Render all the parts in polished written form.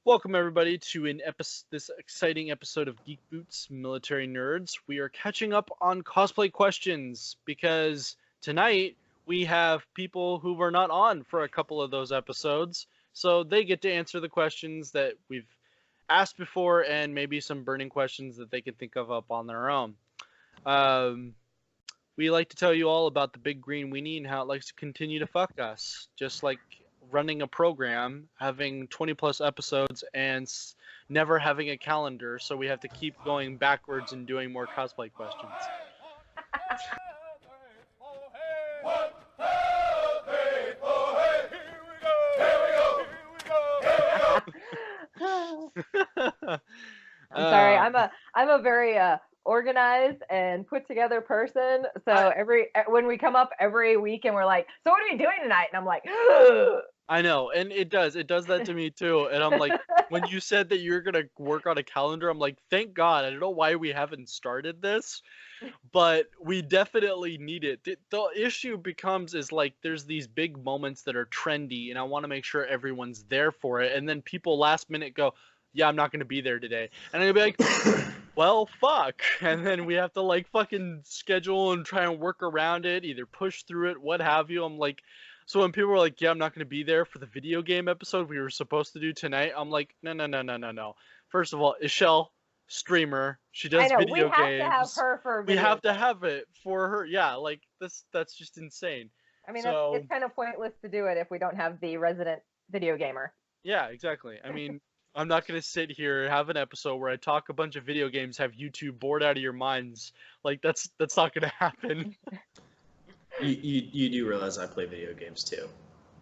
Welcome everybody to this exciting episode of Geek Boots Military Nerds. We are catching up on cosplay questions because tonight we have people who were not on for a couple of those episodes, so they get to answer the questions that we've asked before and maybe some burning questions that they can think of up on their own. We like to tell you all about the big green weenie and how it likes to continue to fuck us, just like running a program, having 20 plus episodes, and never having a calendar, so we have to keep going backwards and doing more cosplay questions. I'm sorry. I'm a very organized and put together person. So when we come up every week and we're like, so what are you doing tonight? And I'm like, I know, and it does that to me too. And I'm like, when you said that you're gonna work on a calendar, I'm like, thank God. I don't know why we haven't started this, but we definitely need it. The issue is like there's these big moments that are trendy, and I want to make sure everyone's there for it. And then people last minute go, yeah, I'm not gonna be there today, and I'll be like, well, fuck. And then we have to like fucking schedule and try and work around it, either push through it, what have you. I'm like, so when people were like, yeah, I'm not going to be there for the video game episode we were supposed to do tonight, I'm like, no. First of all, Ishelle, streamer, she does video games. We have to have her for video. We have to have it for her. Yeah, like that's just insane. I mean, it's kind of pointless to do it if we don't have the resident video gamer. Yeah, exactly. I mean, I'm not going to sit here and have an episode where I talk a bunch of video games, have YouTube bored out of your minds. Like, that's not going to happen. You do realize I play video games too.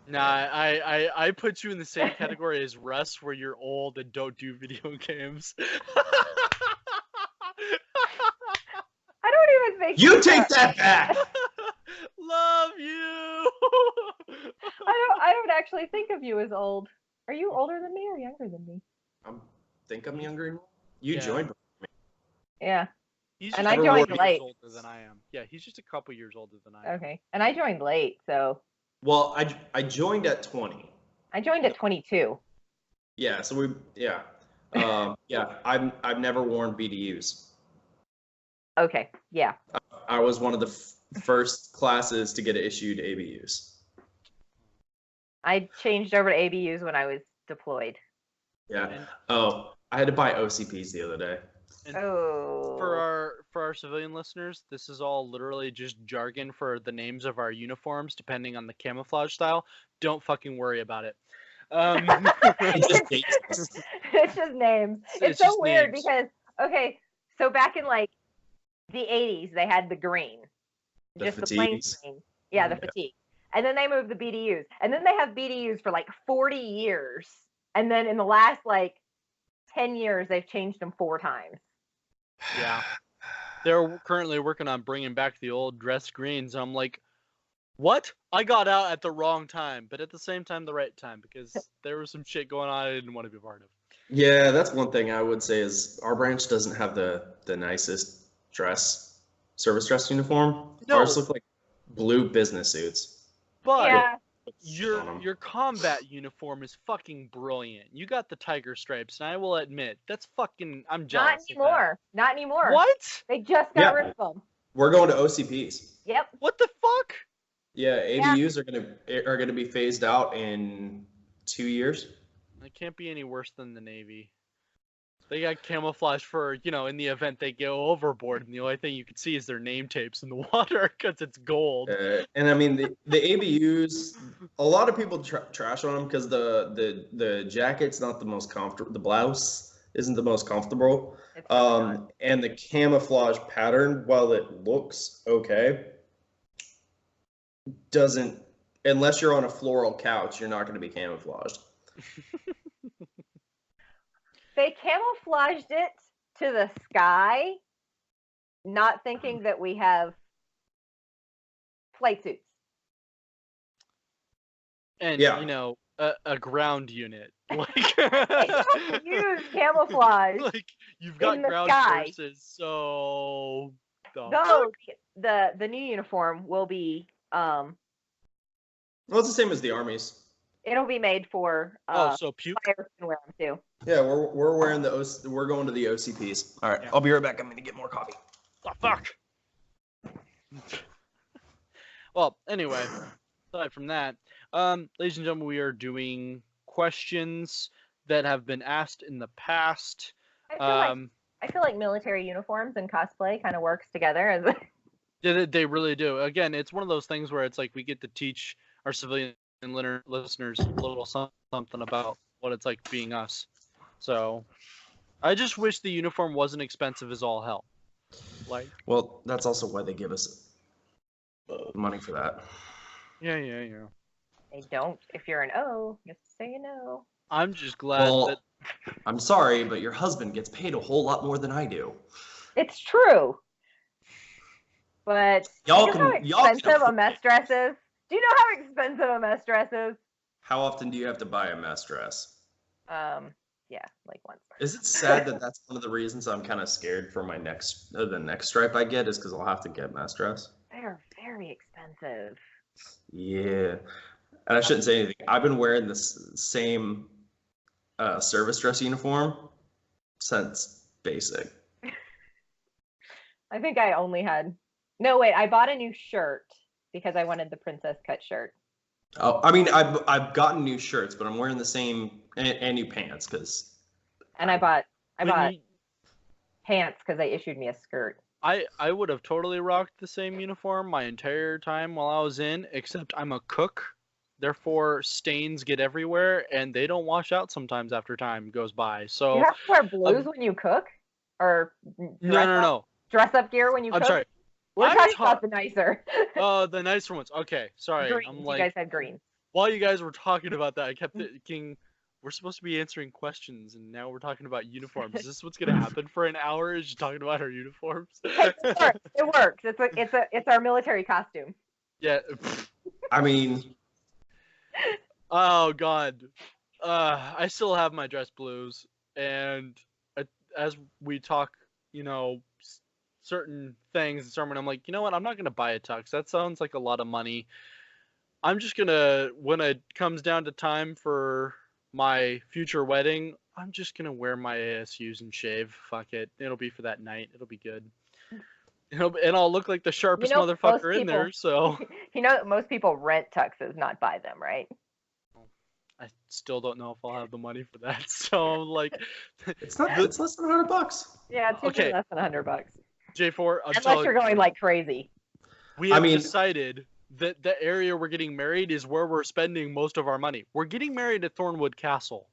Nah, I put you in the same category as Russ, where you're old and don't do video games. I don't even think you take that back. Love you. I don't actually think of you as old. Are you older than me or younger than me? I think I'm younger than you. You joined before me. Yeah. And I joined late. Older than I am. Yeah, he's just a couple years older than I am. Okay, and I joined late, so. Well, I joined at 20. I joined at 22. Yeah, so yeah. I've never worn BDUs. Okay, yeah. I was one of the first classes to get issued ABUs. I changed over to ABUs when I was deployed. Yeah. Oh, I had to buy OCPs the other day. And for our civilian listeners, this is all literally just jargon for the names of our uniforms, depending on the camouflage style. Don't fucking worry about it. It's just names. It's so weird because, okay, so back in like the 80s, they had the green. The plain green. Yeah, the fatigue. And then they moved the BDUs. And then they have BDUs for like 40 years. And then in the last like 10 years, they've changed them 4 times. Yeah. They're currently working on bringing back the old dress greens. I'm like, what? I got out at the wrong time, but at the same time, the right time, because there was some shit going on I didn't want to be part of. Yeah, that's one thing I would say is our branch doesn't have the nicest service dress uniform. No. Ours look like blue business suits. But your combat uniform is fucking brilliant. You got the tiger stripes, and I will admit, that's fucking, I'm jealous. Not anymore. What? They just got rid of them. We're going to OCPs. Yep. What the fuck? Yeah, ABUs are gonna be phased out in 2 years. It can't be any worse than the Navy. They got camouflage for, in the event they go overboard, and the only thing you can see is their name tapes in the water because it's gold. And I mean, the ABUs, a lot of people trash on them because the jacket's not the most comfortable. The blouse isn't the most comfortable. And the camouflage pattern, while it looks okay, doesn't, unless you're on a floral couch, you're not going to be camouflaged. They camouflaged it to the sky, not thinking that we have flight suits. And, a ground unit. Like, they don't use camouflage. Like, you've got ground forces, so... No, the new uniform will be... Well, it's the same as the Army's. It'll be made for so puke. Fire can wear them too. Yeah, we're wearing we're going to the OCPs. All right, Yeah. I'll be right back. I'm gonna get more coffee. Oh, fuck. Well, anyway, aside from that, ladies and gentlemen, we are doing questions that have been asked in the past. I feel like military uniforms and cosplay kind of works together as. Yeah, they really do. Again, it's one of those things where it's like we get to teach our civilian listeners a little something about what it's like being us. So, I just wish the uniform wasn't expensive as all hell. Like, well, that's also why they give us money for that. Yeah. They don't. If you're an O, you have to say no. I'm just glad that. I'm sorry, but your husband gets paid a whole lot more than I do. It's true. But Y'all do you know how expensive a mess dress is? Do you know how expensive a mess dress is? How often do you have to buy a mess dress? Yeah, like once. Is it sad that that's one of the reasons I'm kind of scared for my the next stripe I get is because I'll have to get mess dress? They're very expensive. Yeah, and I shouldn't say anything. I've been wearing this same service dress uniform since basic. I think I only had. No, wait. I bought a new shirt because I wanted the princess cut shirt. Oh, I mean, I've gotten new shirts, but I'm wearing the same and new pants because. And I bought pants because they issued me a skirt. I would have totally rocked the same uniform my entire time while I was in, except I'm a cook. Therefore, stains get everywhere, and they don't wash out sometimes after time goes by. So you have to wear blues when you cook, or no. Dress up gear when you cook. I'm sorry. We're talking about the nicer. The nicer ones. Okay, sorry. Greens. I'm like, you guys had green. While you guys were talking about that, I kept thinking we're supposed to be answering questions, and now we're talking about uniforms. Is this what's gonna happen for an hour? Is you talking about our uniforms? It works. It's our military costume. Yeah. I mean. Oh God. I still have my dress blues, and as we talk, certain things in sermon, I'm like, you know what? I'm not gonna buy a tux. That sounds like a lot of money. I'm just gonna, when it comes down to time for my future wedding, I'm just gonna wear my ASUs and shave. Fuck it. It'll be for that night. It'll be good. And I'll look like the sharpest motherfucker in there. So most people rent tuxes, not buy them, right? I still don't know if I'll have the money for that. So I'm like, it's less than $100. Yeah, it's usually less than $100. J4, unless you're going like crazy. We have decided that the area we're getting married is where we're spending most of our money. We're getting married at Thornwood Castle.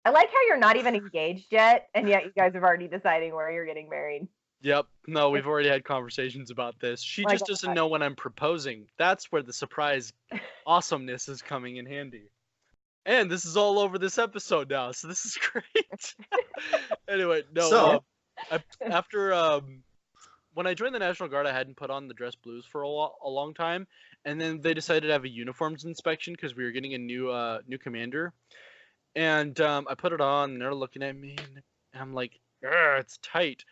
I like how you're not even engaged yet, and yet you guys have already deciding where you're getting married. Yep. No, we've already had conversations about this. She just doesn't know when I'm proposing. That's where the surprise awesomeness is coming in handy. And this is all over this episode now, so this is great. Anyway, no. After when I joined the National Guard, I hadn't put on the dress blues for a long time, and then they decided to have a uniforms inspection because we were getting a new commander, and I put it on, and they're looking at me, and I'm like, it's tight.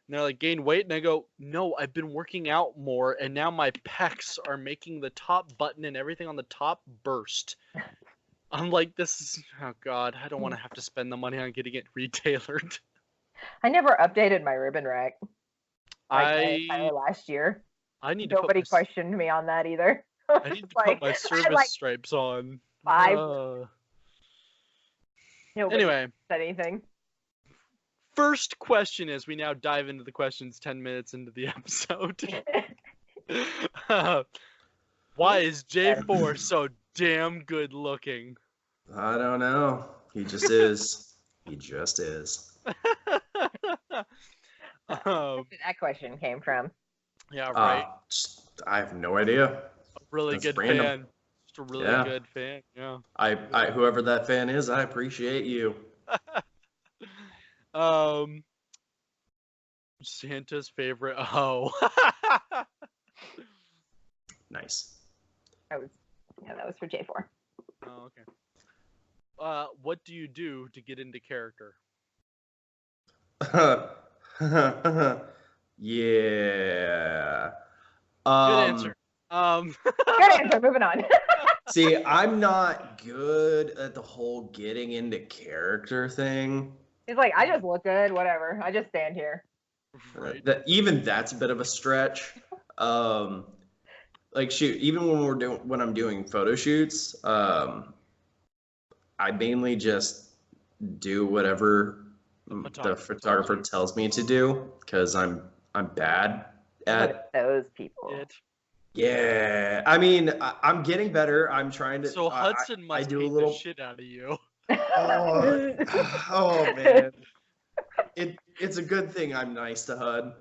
And they're like, gain weight, and I go, no, I've been working out more, and now my pecs are making the top button and everything on the top burst. I'm like, oh God, I don't want to have to spend the money on getting it retailored. I never updated my ribbon rack. Last year. Nobody questioned me on that either. I need to put my service stripes on. 5. Anyway. Said anything. First question as we now dive into the questions 10 minutes into the episode. Why is J4 so damn good looking? I don't know. He just is. He just is. Where did that question came from? Yeah, right. I have no idea. A really good fan. Just a really good fan. Yeah. I whoever that fan is, I appreciate you. Santa's favorite. Oh. Nice. That was for J4. Oh, okay. What do you do to get into character? Yeah. Good answer. Good answer. Moving on. See, I'm not good at the whole getting into character thing. He's like, I just look good, whatever. I just stand here. Right. Even that's a bit of a stretch. Like shoot, even when I'm doing photo shoots, I mainly just do whatever the photographer tells me to do because I'm bad at those people. Yeah, I mean, I'm getting better. I'm trying to. So Hudson must do hate a little the shit out of you. Oh, oh man, it's a good thing I'm nice to Hud.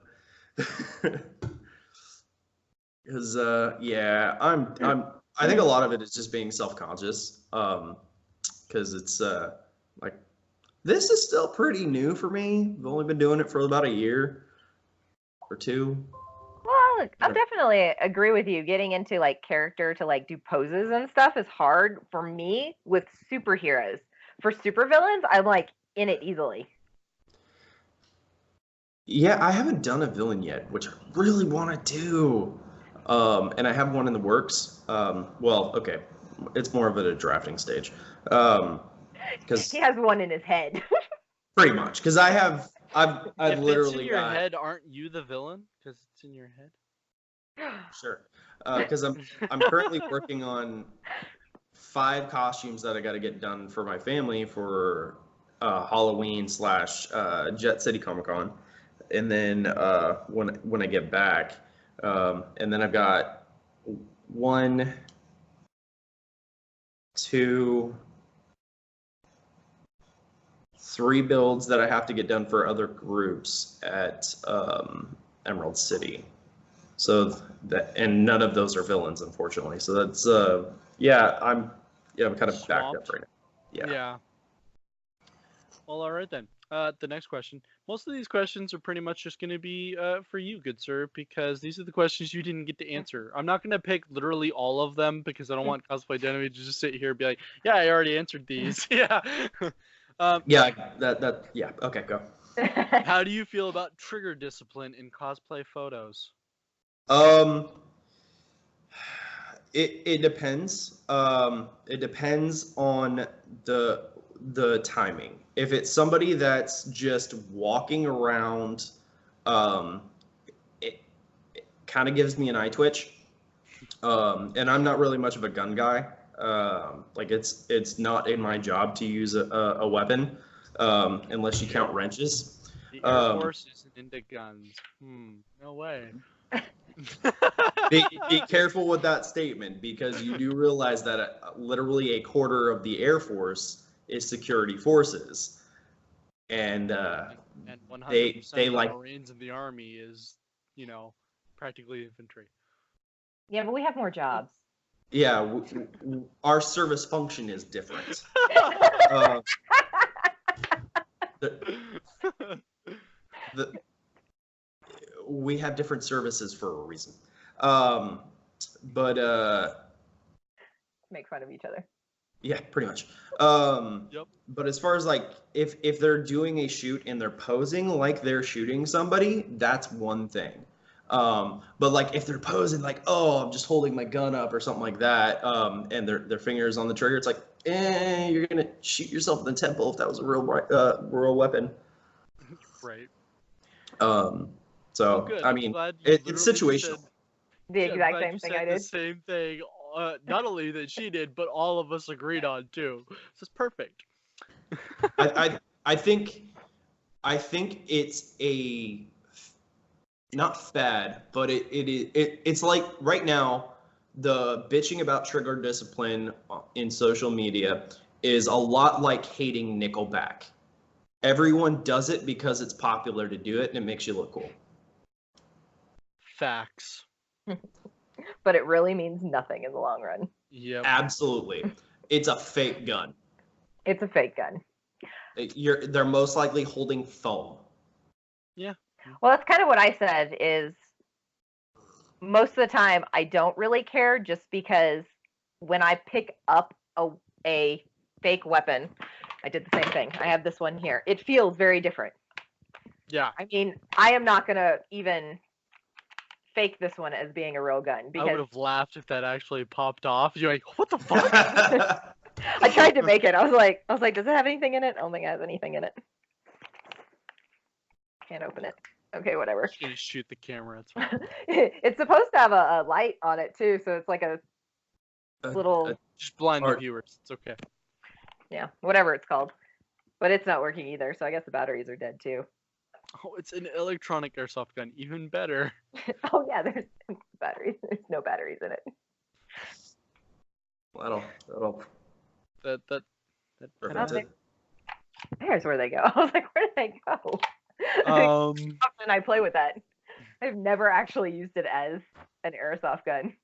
Because yeah, I think a lot of it is just being self-conscious. Because it's like this is still pretty new for me. I've only been doing it for about a year or two. Well, I'll definitely agree with you. Getting into like character to like do poses and stuff is hard for me with superheroes. For supervillains, I'm like in it easily. Yeah, I haven't done a villain yet, which I really want to do. And I have one in the works. Well, okay, it's more of at a drafting stage. Because he has one in his head. Pretty much, because I've if literally it's in your head, aren't you the villain? Because it's in your head. Sure, because I'm currently working on 5 costumes that I got to get done for my family for Halloween / Jet City Comic Con, and then when I get back, and then I've got 1, 2, 3 builds that I have to get done for other groups at Emerald City. So and none of those are villains, unfortunately. So that's yeah, I'm kind of backed up right now. Yeah. Well, all right then. The next question. Most of these questions are pretty much just going to be for you, good sir, because these are the questions you didn't get to answer. I'm not going to pick literally all of them because I don't want Cosplay Identity to just sit here and be like, yeah, I already answered these. Yeah. Yeah, yeah. Okay, go. How do you feel about trigger discipline in cosplay photos? It depends. It depends on the timing. If it's somebody that's just walking around, it kind of gives me an eye twitch. And I'm not really much of a gun guy. Like it's not in my job to use a weapon, unless you count wrenches. The Airforce isn't into guns. No way. Be careful with that statement because you do realize that literally a quarter of the Air Force is security forces, and 100% they of like Marines in the Army is practically infantry. Yeah, but we have more jobs. Yeah, our service function is different. We have different services for a reason. But make fun of each other. Yeah, pretty much. Yep. But as far as like if they're doing a shoot and they're posing like they're shooting somebody, that's one thing. But like if they're posing like, oh, I'm just holding my gun up or something like that, and their fingers on the trigger, it's like, you're gonna shoot yourself in the temple if that was a real weapon. Right. So I mean, it's situational. The exact same thing I did. The same thing. Not only that she did, but all of us agreed on too. This is perfect. I think it's a not fad, but it's like right now the bitching about trigger discipline in social media is a lot like hating Nickelback. Everyone does it because it's popular to do it and it makes you look cool. Facts. But it really means nothing in the long run. Yeah. Absolutely. It's a fake gun. It's a fake gun. They're most likely holding foam. Yeah. Well, that's kind of what I said is most of the time I don't really care just because when I pick up a fake weapon, I did the same thing. I have this one here. It feels very different. Yeah. I mean, I am not going to even fake this one as being a real gun I because would have laughed if that actually popped off. You're like, what the fuck? I tried to make it. I was like, does it have anything in it? I don't think it has anything in it. Can't open it. Okay, whatever. Just gonna shoot the camera. It's fine. It's supposed to have a light on it too, so it's like a little. Just blind the viewers. It's okay. Yeah, whatever it's called. But it's not working either, so I guess the batteries are dead too. Oh, it's an electronic airsoft gun. Even better. Oh yeah, there's batteries. There's no batteries in it. That'll That prevent it. There's where they go. I was like, where did they go? Often I play with that. I've never actually used it as an airsoft gun.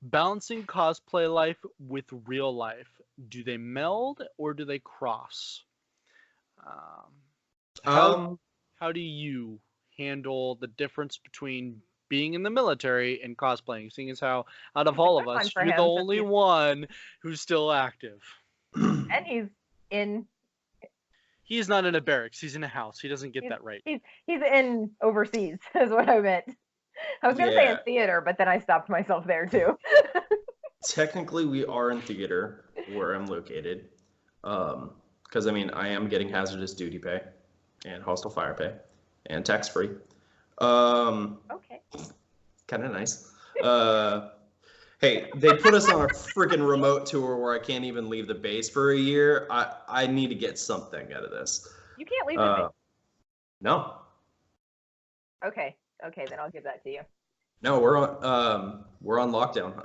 Balancing cosplay life with real life. Do they meld or do they cross? How do you handle the difference between being in the military and cosplaying, seeing as how out of all of us, you're the only one who's still active? And he's not in a barracks, he's in a house. He doesn't get that right. He's in overseas is what I meant. I was gonna say in theater, but then I stopped myself there too. Technically we are in theater where I'm located. Because I mean I am getting hazardous duty pay and hostile fire pay and tax free. Okay. Kind of nice. Hey, they put us on a freaking remote tour where I can't even leave the base for a year. I need to get something out of this. You can't leave the base. No. Okay, then I'll give that to you. No, we're on lockdown.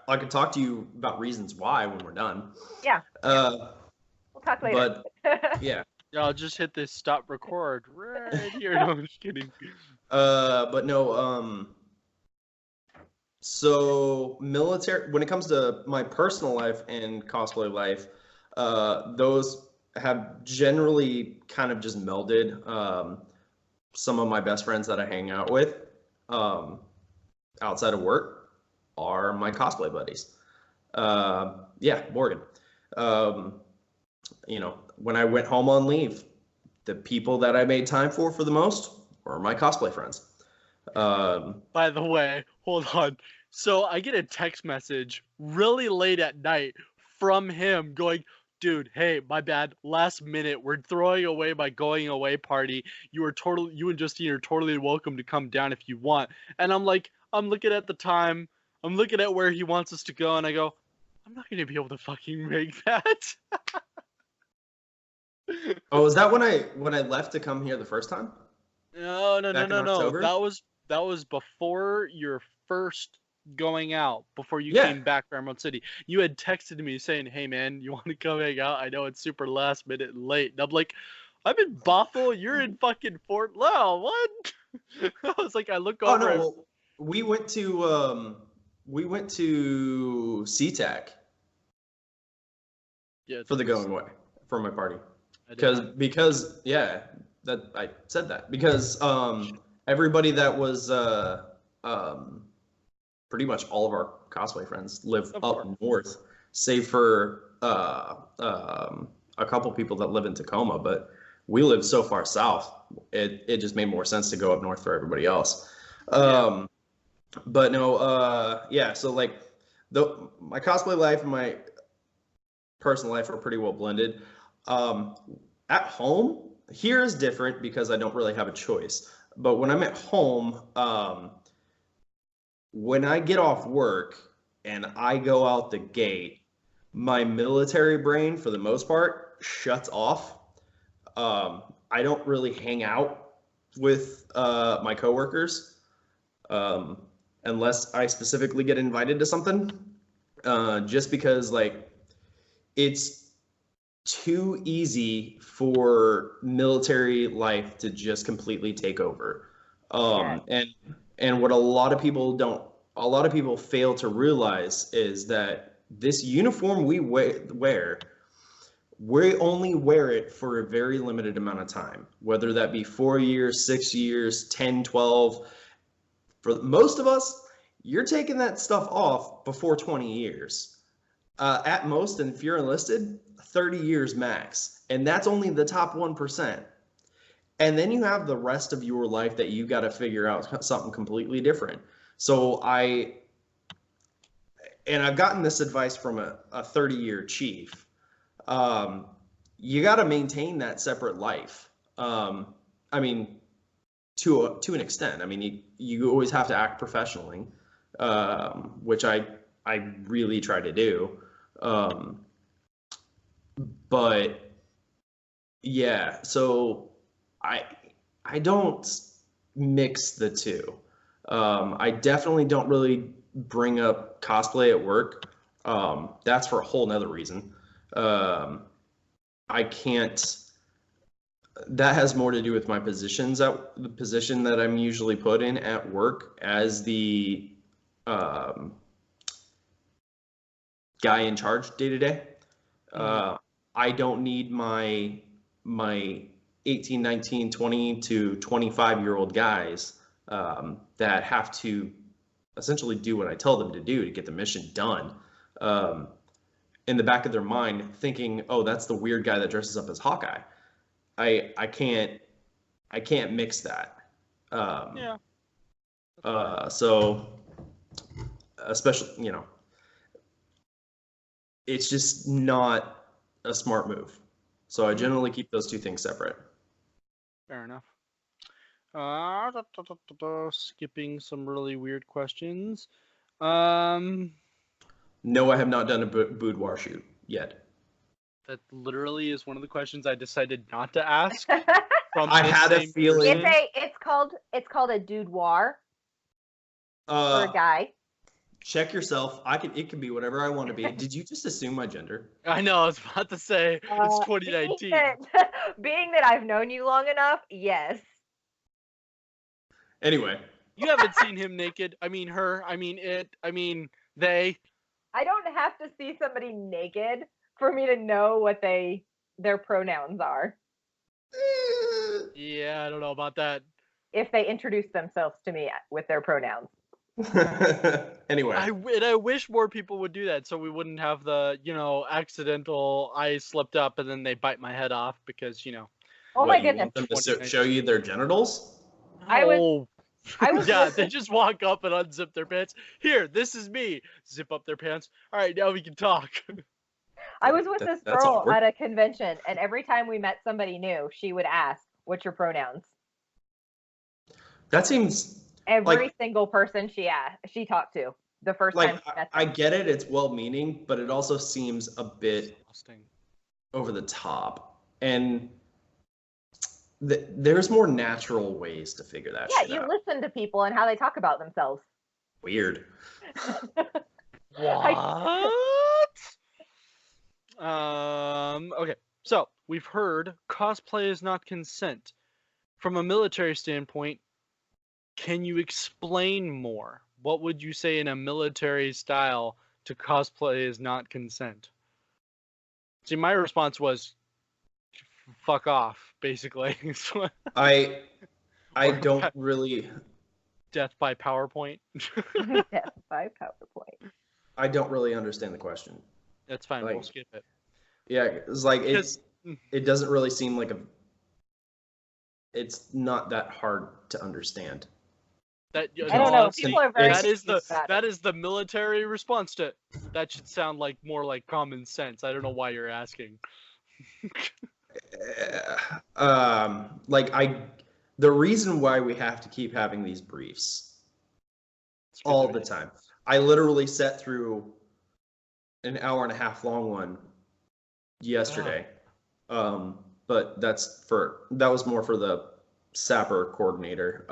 I could talk to you about reasons why when we're done. Yeah. We'll talk later. But yeah. Yeah, I'll just hit this stop record right here. No, I'm just kidding. But no, so military, when it comes to my personal life and cosplay life, those have generally kind of just melded. Some of my best friends that I hang out with, outside of work are my cosplay buddies. Yeah, Morgan. You know, when I went home on leave, the people that I made time for the most were my cosplay friends. By the way, hold on. So I get a text message really late at night from him going, dude, hey, my bad, last minute, we're throwing away my going away party. You and Justine are totally welcome to come down if you want. And I'm like, I'm looking at the time, I'm looking at where he wants us to go, and I go, I'm not gonna be able to fucking make that. Oh, is that when I left to come here the first time? No. That was before your first going out, before you came back from Emerald City. You had texted me saying, hey man, you want to come hang out? I know it's super last minute and late. And I'm like, I'm in Bothell, you're in fucking Fort Lauderdale. What? I was like, I look over. Oh no, well, we went to SeaTac. Yeah, for the going away for my party. Because yeah, that I said that because everybody that was pretty much all of our cosplay friends live up north, save for a couple people that live in Tacoma, but we live so far south, it just made more sense to go up north for everybody else. But no, yeah, so like my cosplay life and my personal life are pretty well blended. At home, here is different because I don't really have a choice. But when I'm at home, when I get off work and I go out the gate, my military brain, for the most part, shuts off. I don't really hang out with my coworkers unless I specifically get invited to something, just because like it's too easy for military life to just completely take over. And what a lot of people fail to realize is that this uniform we wear, we only wear it for a very limited amount of time, whether that be 4 years, 6 years, 10, 12. For most of us, you're taking that stuff off before 20 years. At most, and if you're enlisted, 30 years max. And that's only the top 1%. And then you have the rest of your life that you got to figure out something completely different. So I've gotten this advice from a 30-year chief. You got to maintain that separate life. I mean, to an extent. I mean, you always have to act professionally, which I really try to do. But yeah, so I don't mix the two. I definitely don't really bring up cosplay at work. That's for a whole nother reason. I can't. That has more to do with my positions at the position that I'm usually put in at work as the guy in charge day to day. I don't need my 18, 19, 20 to 25-year-old guys that have to essentially do what I tell them to do to get the mission done. In the back of their mind thinking, oh, that's the weird guy that dresses up as Hawkeye. I can't mix that. Yeah. So especially, it's just not a smart move. So I generally keep those two things separate. Fair enough. Skipping some really weird questions. No, I have not done a boudoir shoot yet. That literally is one of the questions I decided not to ask. I had a feeling. It's called a boudoir for a guy. Check yourself. It can be whatever I want to be. Did you just assume my gender? I know. I was about to say it's 2019. Being that I've known you long enough, yes. Anyway, you haven't seen him naked. I mean, her. I mean, it. I mean, they. I don't have to see somebody naked for me to know what their pronouns are. Yeah, I don't know about that. If they introduce themselves to me with their pronouns. Anyway, I wish more people would do that so we wouldn't have the accidental I slipped up and then they bite my head off because Oh my goodness! You want them to show you their genitals? I was yeah, they just walk up and unzip their pants. Here, this is me. Zip up their pants. All right, now we can talk. I was with this girl at a convention, and every time we met somebody new, she would ask, "What's your pronouns?" That seems every single person she talked to the first time she met them. I get it; it's well-meaning, but it also seems a bit over the top, and there's more natural ways to figure that shit out. Yeah, you listen to people and how they talk about themselves. Weird. What? Okay, so we've heard cosplay is not consent. From a military standpoint, can you explain more? What would you say in a military style to cosplay is not consent? See, my response was, fuck off, basically. I don't really. Death by PowerPoint. Death by PowerPoint. I don't really understand the question. That's fine. We'll skip it. Yeah, it's like it doesn't really seem like it's not that hard to understand. I don't know. People are very. That is the military response to it. That should sound more like common sense. I don't know why you're asking. The reason why we have to keep having these briefs all the time. I literally sat through an hour and a half long one yesterday. But that was more for the sapper coordinator,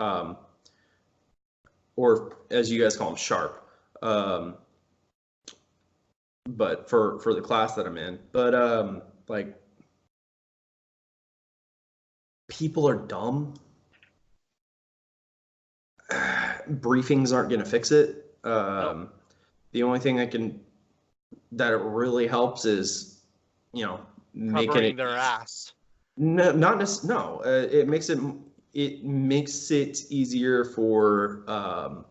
or as you guys call them, sharp. But for the class that I'm in, but people are dumb. Briefings aren't going to fix it. Nope. The only thing that it really helps is, making it their ass. No, not necessarily. No, it makes it easier for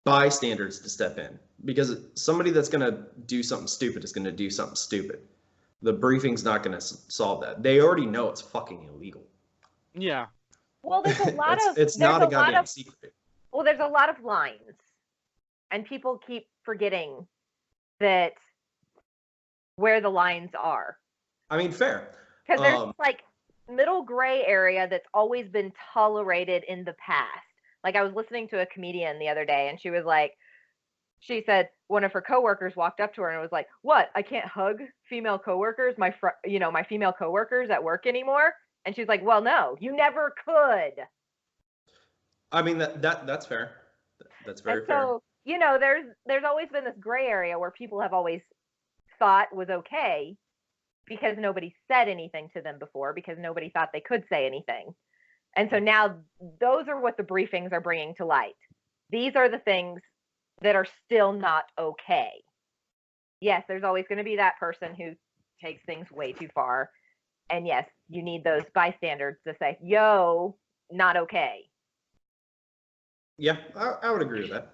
bystanders to step in, because somebody that's going to do something stupid is going to do something stupid. The briefing's not going to solve that. They already know it's fucking illegal. Yeah. Well, there's a lot of it's not a goddamn secret. Well, there's a lot of lines, and people keep forgetting that where the lines are. I mean, fair. Because there's like middle gray area that's always been tolerated in the past. Like I was listening to a comedian the other day, and she said one of her coworkers walked up to her and was like, "What? I can't hug female coworkers, my female coworkers at work anymore?" And she's like, "Well, no, you never could." I mean that's fair. That's very fair. So, there's always been this gray area where people have always thought was okay because nobody said anything to them before, because nobody thought they could say anything. And so now those are what the briefings are bringing to light. These are the things that are still not okay. Yes, there's always going to be that person who takes things way too far. And yes, you need those bystanders to say, yo, not okay. Yeah, I would agree with that.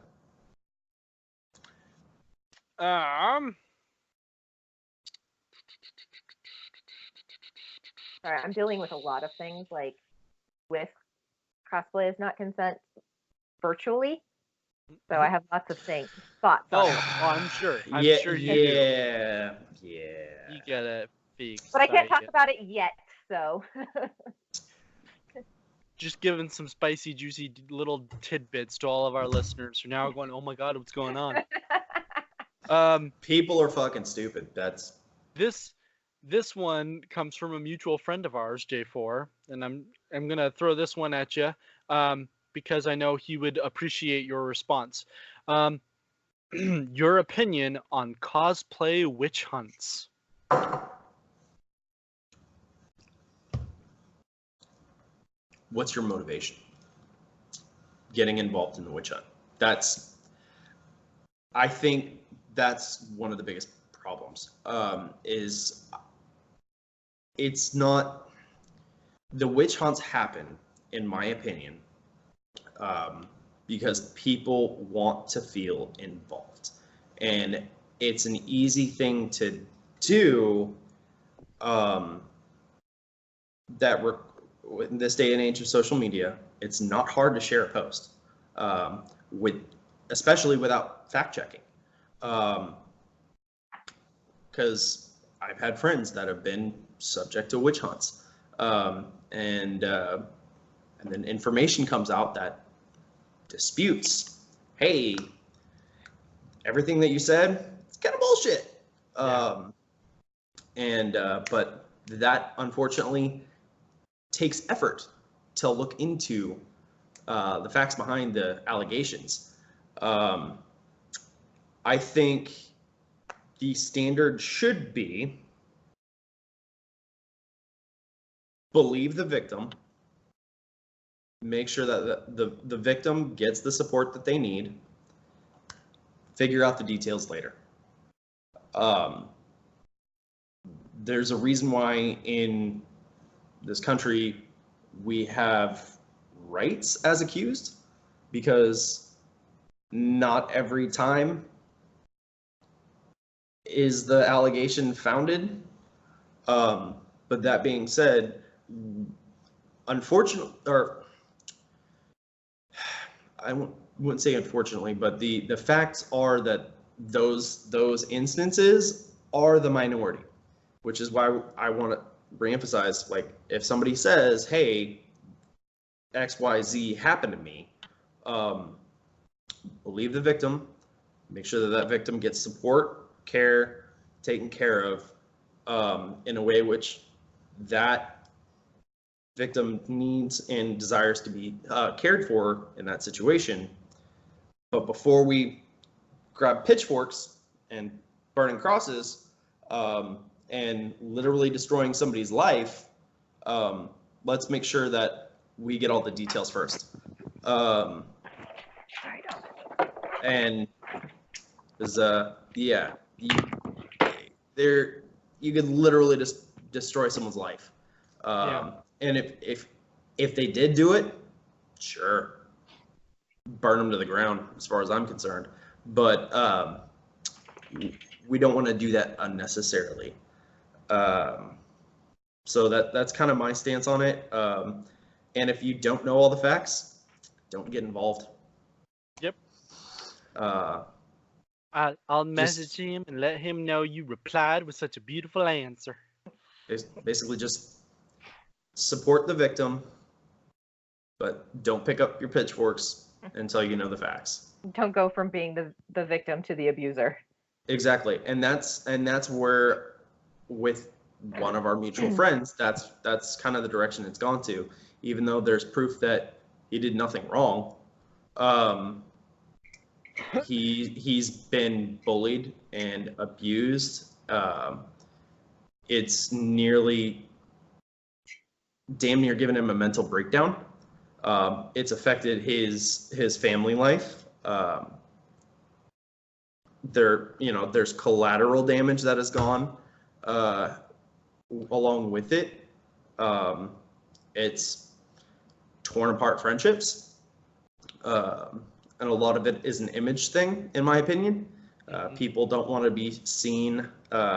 Sorry, I'm dealing with a lot of things, like with cosplay is not consent virtually. So I have lots of thoughts. I'm sure. I'm sure you do. Yeah. You get it, Feeks. But I can't talk about it yet, so. Just giving some spicy, juicy little tidbits to all of our listeners who are now going, "Oh my God, what's going on?" People are fucking stupid. That's this one comes from a mutual friend of ours, J4, and I'm gonna throw this one at you, because I know he would appreciate your response. Your opinion on cosplay witch hunts. What's your motivation? Getting involved in the witch hunt. I think that's one of the biggest problems. Is it's not, the witch hunts happen, in my opinion, because people want to feel involved, and it's an easy thing to do. In this day and age of social media, it's not hard to share a post, especially without fact checking, because I've had friends that have been subject to witch hunts, and then information comes out that disputes, hey, everything that you said, it's kind of bullshit. But that unfortunately takes effort to look into the facts behind the allegations. I think the standard should be believe the victim, make sure that the victim gets the support that they need, figure out the details later. There's a reason why in this country we have rights as accused, because not every time is the allegation founded. But that being said, unfortunately, or I wouldn't say unfortunately, but the facts are that those instances are the minority, which is why I want to reemphasize, like, if somebody says, hey, XYZ happened to me, believe the victim, make sure that victim gets support, care, taken care of, in a way which that victim needs and desires to be cared for in that situation. But before we grab pitchforks and burning crosses, and literally destroying somebody's life, let's make sure that we get all the details first. And you could literally just destroy someone's life. And if they did do it, sure, burn them to the ground, as far as I'm concerned. But we don't want to do that unnecessarily. So that's kind of my stance on it. And if you don't know all the facts, don't get involved. Yep. Just I'll message him and let him know you replied with such a beautiful answer. basically just support the victim, but don't pick up your pitchforks until you know the facts. Don't go from being the victim to the abuser. Exactly. And that's where, with one of our mutual friends, that's kind of the direction it's gone to. Even though there's proof that he did nothing wrong, he's been bullied and abused. It's nearly damn near given him a mental breakdown. It's affected his family life. There's collateral damage that has gone along with it. It's torn apart friendships, and a lot of it is an image thing, in my opinion. People don't want to be seen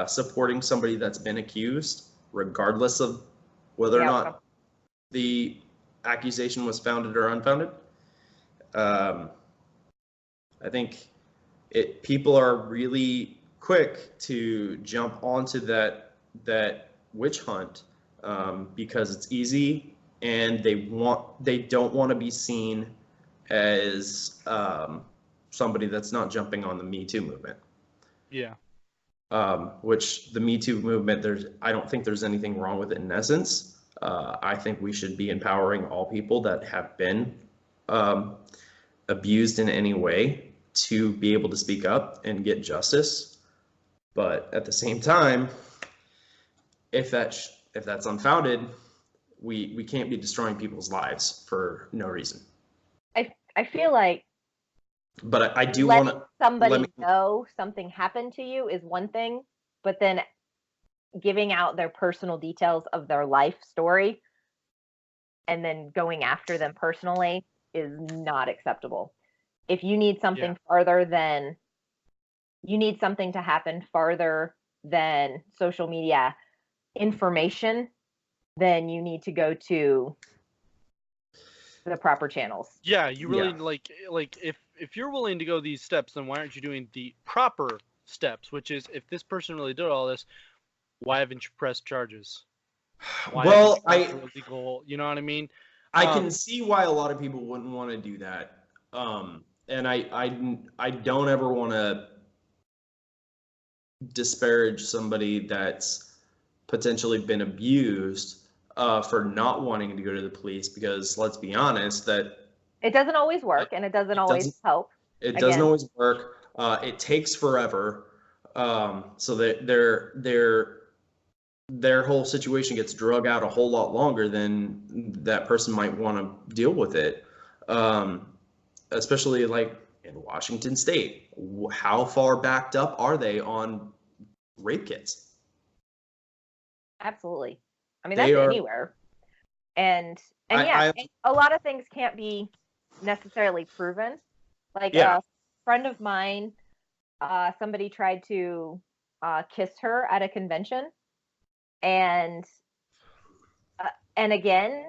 supporting somebody that's been accused, regardless of whether or not the accusation was founded or unfounded. I think people are really quick to jump onto that witch hunt because it's easy, and they don't want to be seen as somebody that's not jumping on the Me Too movement. Yeah. Which the Me Too movement, I don't think there's anything wrong with it in essence. I think we should be empowering all people that have been abused in any way to be able to speak up and get justice. But at the same time, if that's unfounded, we can't be destroying people's lives for no reason. I feel like, but I do want to somebody know something happened to you is one thing, but then giving out their personal details of their life story and then going after them personally is not acceptable. If you need something you need something to happen farther than social media information, then you need to go to the proper channels. Yeah, you really like if you're willing to go these steps, then why aren't you doing the proper steps? Which is, if this person really did all this, why haven't you pressed charges? Well, illegal, you know what I mean? I can see why a lot of people wouldn't want to do that, and I don't ever want to disparage somebody that's potentially been abused for not wanting to go to the police, because let's be honest, that it doesn't always work, and it doesn't always help. It doesn't always work. It takes forever. So that their whole situation gets drug out a whole lot longer than that person might want to deal with it. Especially like in Washington State, how far backed up are they on rape kits? Absolutely. I mean, that's anywhere. And a lot of things can't be necessarily proven. Like a friend of mine, somebody tried to kiss her at a convention, and again,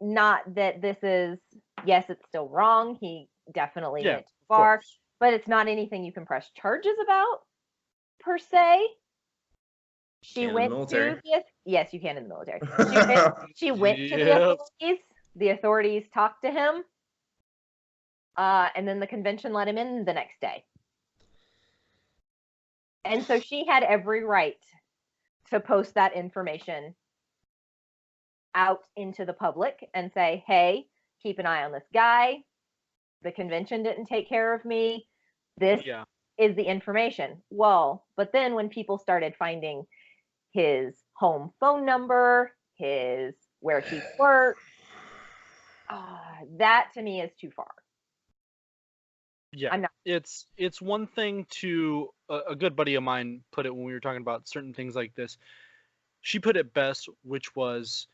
not that this is, yes, it's still wrong. He definitely went too far, but it's not anything you can press charges about per se. She went to yes, you can in the military. She went to the authorities. The authorities talked to him, and then the convention let him in the next day. And so she had every right to post that information out into the public and say, hey, keep an eye on this guy. The convention didn't take care of me. This is the information. Well, but then when people started finding his home phone number, where he worked, that to me is too far. Yeah, it's one thing to a good buddy of mine put it when we were talking about certain things like this. She put it best, which was,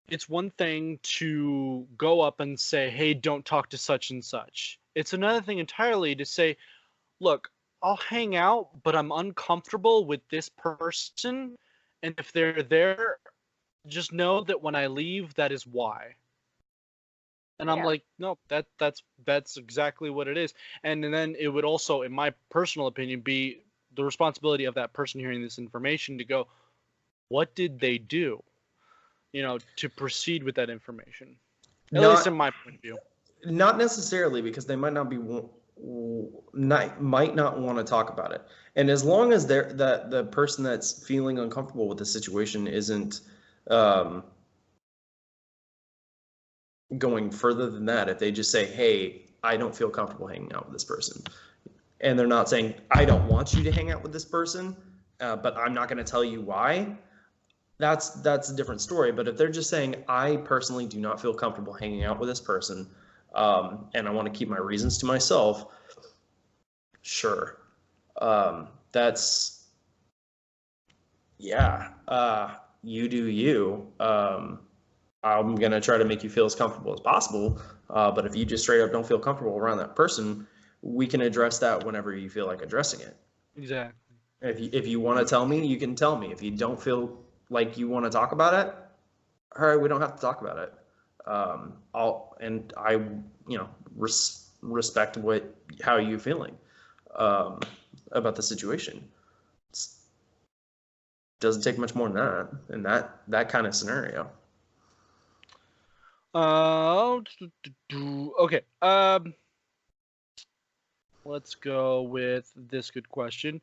it's one thing to go up and say, hey, don't talk to such and such. It's another thing entirely to say, look, I'll hang out, but I'm uncomfortable with this person. And if they're there, just know that when I leave, that is why. And I'm like, no, that's exactly what it is. And then it would also, in my personal opinion, be the responsibility of that person hearing this information to go, what did they do? To proceed with that information. At least in my point of view. Not necessarily, because they might not want to talk about it. And as long as the person that's feeling uncomfortable with the situation isn't going further than that, if they just say, hey, I don't feel comfortable hanging out with this person, and they're not saying, I don't want you to hang out with this person, but I'm not going to tell you why, that's a different story. But if they're just saying, I personally do not feel comfortable hanging out with this person, and I want to keep my reasons to myself, sure. That's, you do you. I'm going to try to make you feel as comfortable as possible. But if you just straight up don't feel comfortable around that person, we can address that whenever you feel like addressing it. Exactly. If you want to tell me, you can tell me. If you don't feel like you want to talk about it, all right, we don't have to talk about it. I respect how you're feeling about the situation. It doesn't take much more than that in that kind of scenario. Okay. Let's go with this good question.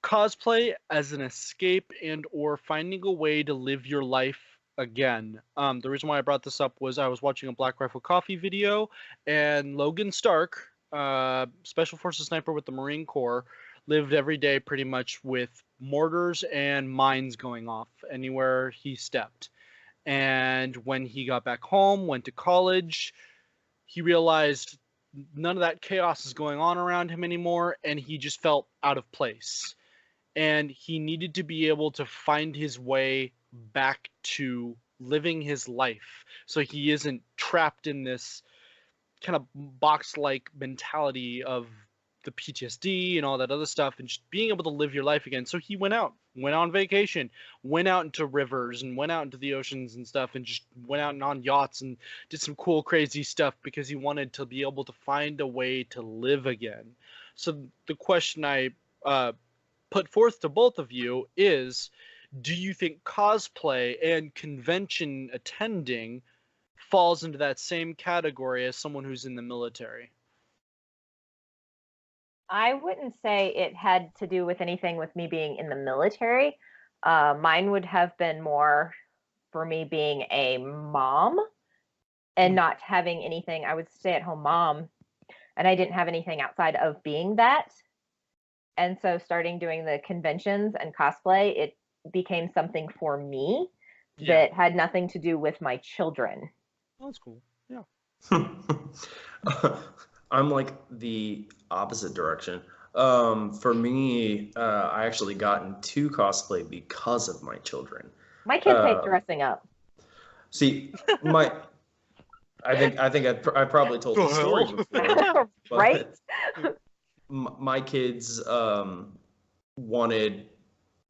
Cosplay as an escape and or finding a way to live your life again. The reason why I brought this up was I was watching a Black Rifle Coffee video, and Logan Stark, Special Forces sniper with the Marine Corps, lived every day pretty much with mortars and mines going off anywhere he stepped. And when he got back home, went to college, he realized none of that chaos is going on around him anymore, and he just felt out of place. And he needed to be able to find his way back to living his life so he isn't trapped in this kind of box-like mentality of the PTSD and all that other stuff, and just being able to live your life again. So he went on vacation, went out into rivers and went out into the oceans and stuff, and just went out and on yachts and did some cool, crazy stuff because he wanted to be able to find a way to live again. So the question I put forth to both of you is, do you think cosplay and convention attending falls into that same category as someone who's in the military? I wouldn't say it had to do with anything with me being in the military. Mine would have been more for me being a mom and not having anything. I was a stay-at-home mom, and I didn't have anything outside of being that. And so starting doing the conventions and cosplay, it became something for me that had nothing to do with my children. Oh, that's cool. Yeah. I'm like the opposite direction. For me, I actually got into cosplay because of my children. My kids hate dressing up. See, I think I probably told the story before, right? My kids wanted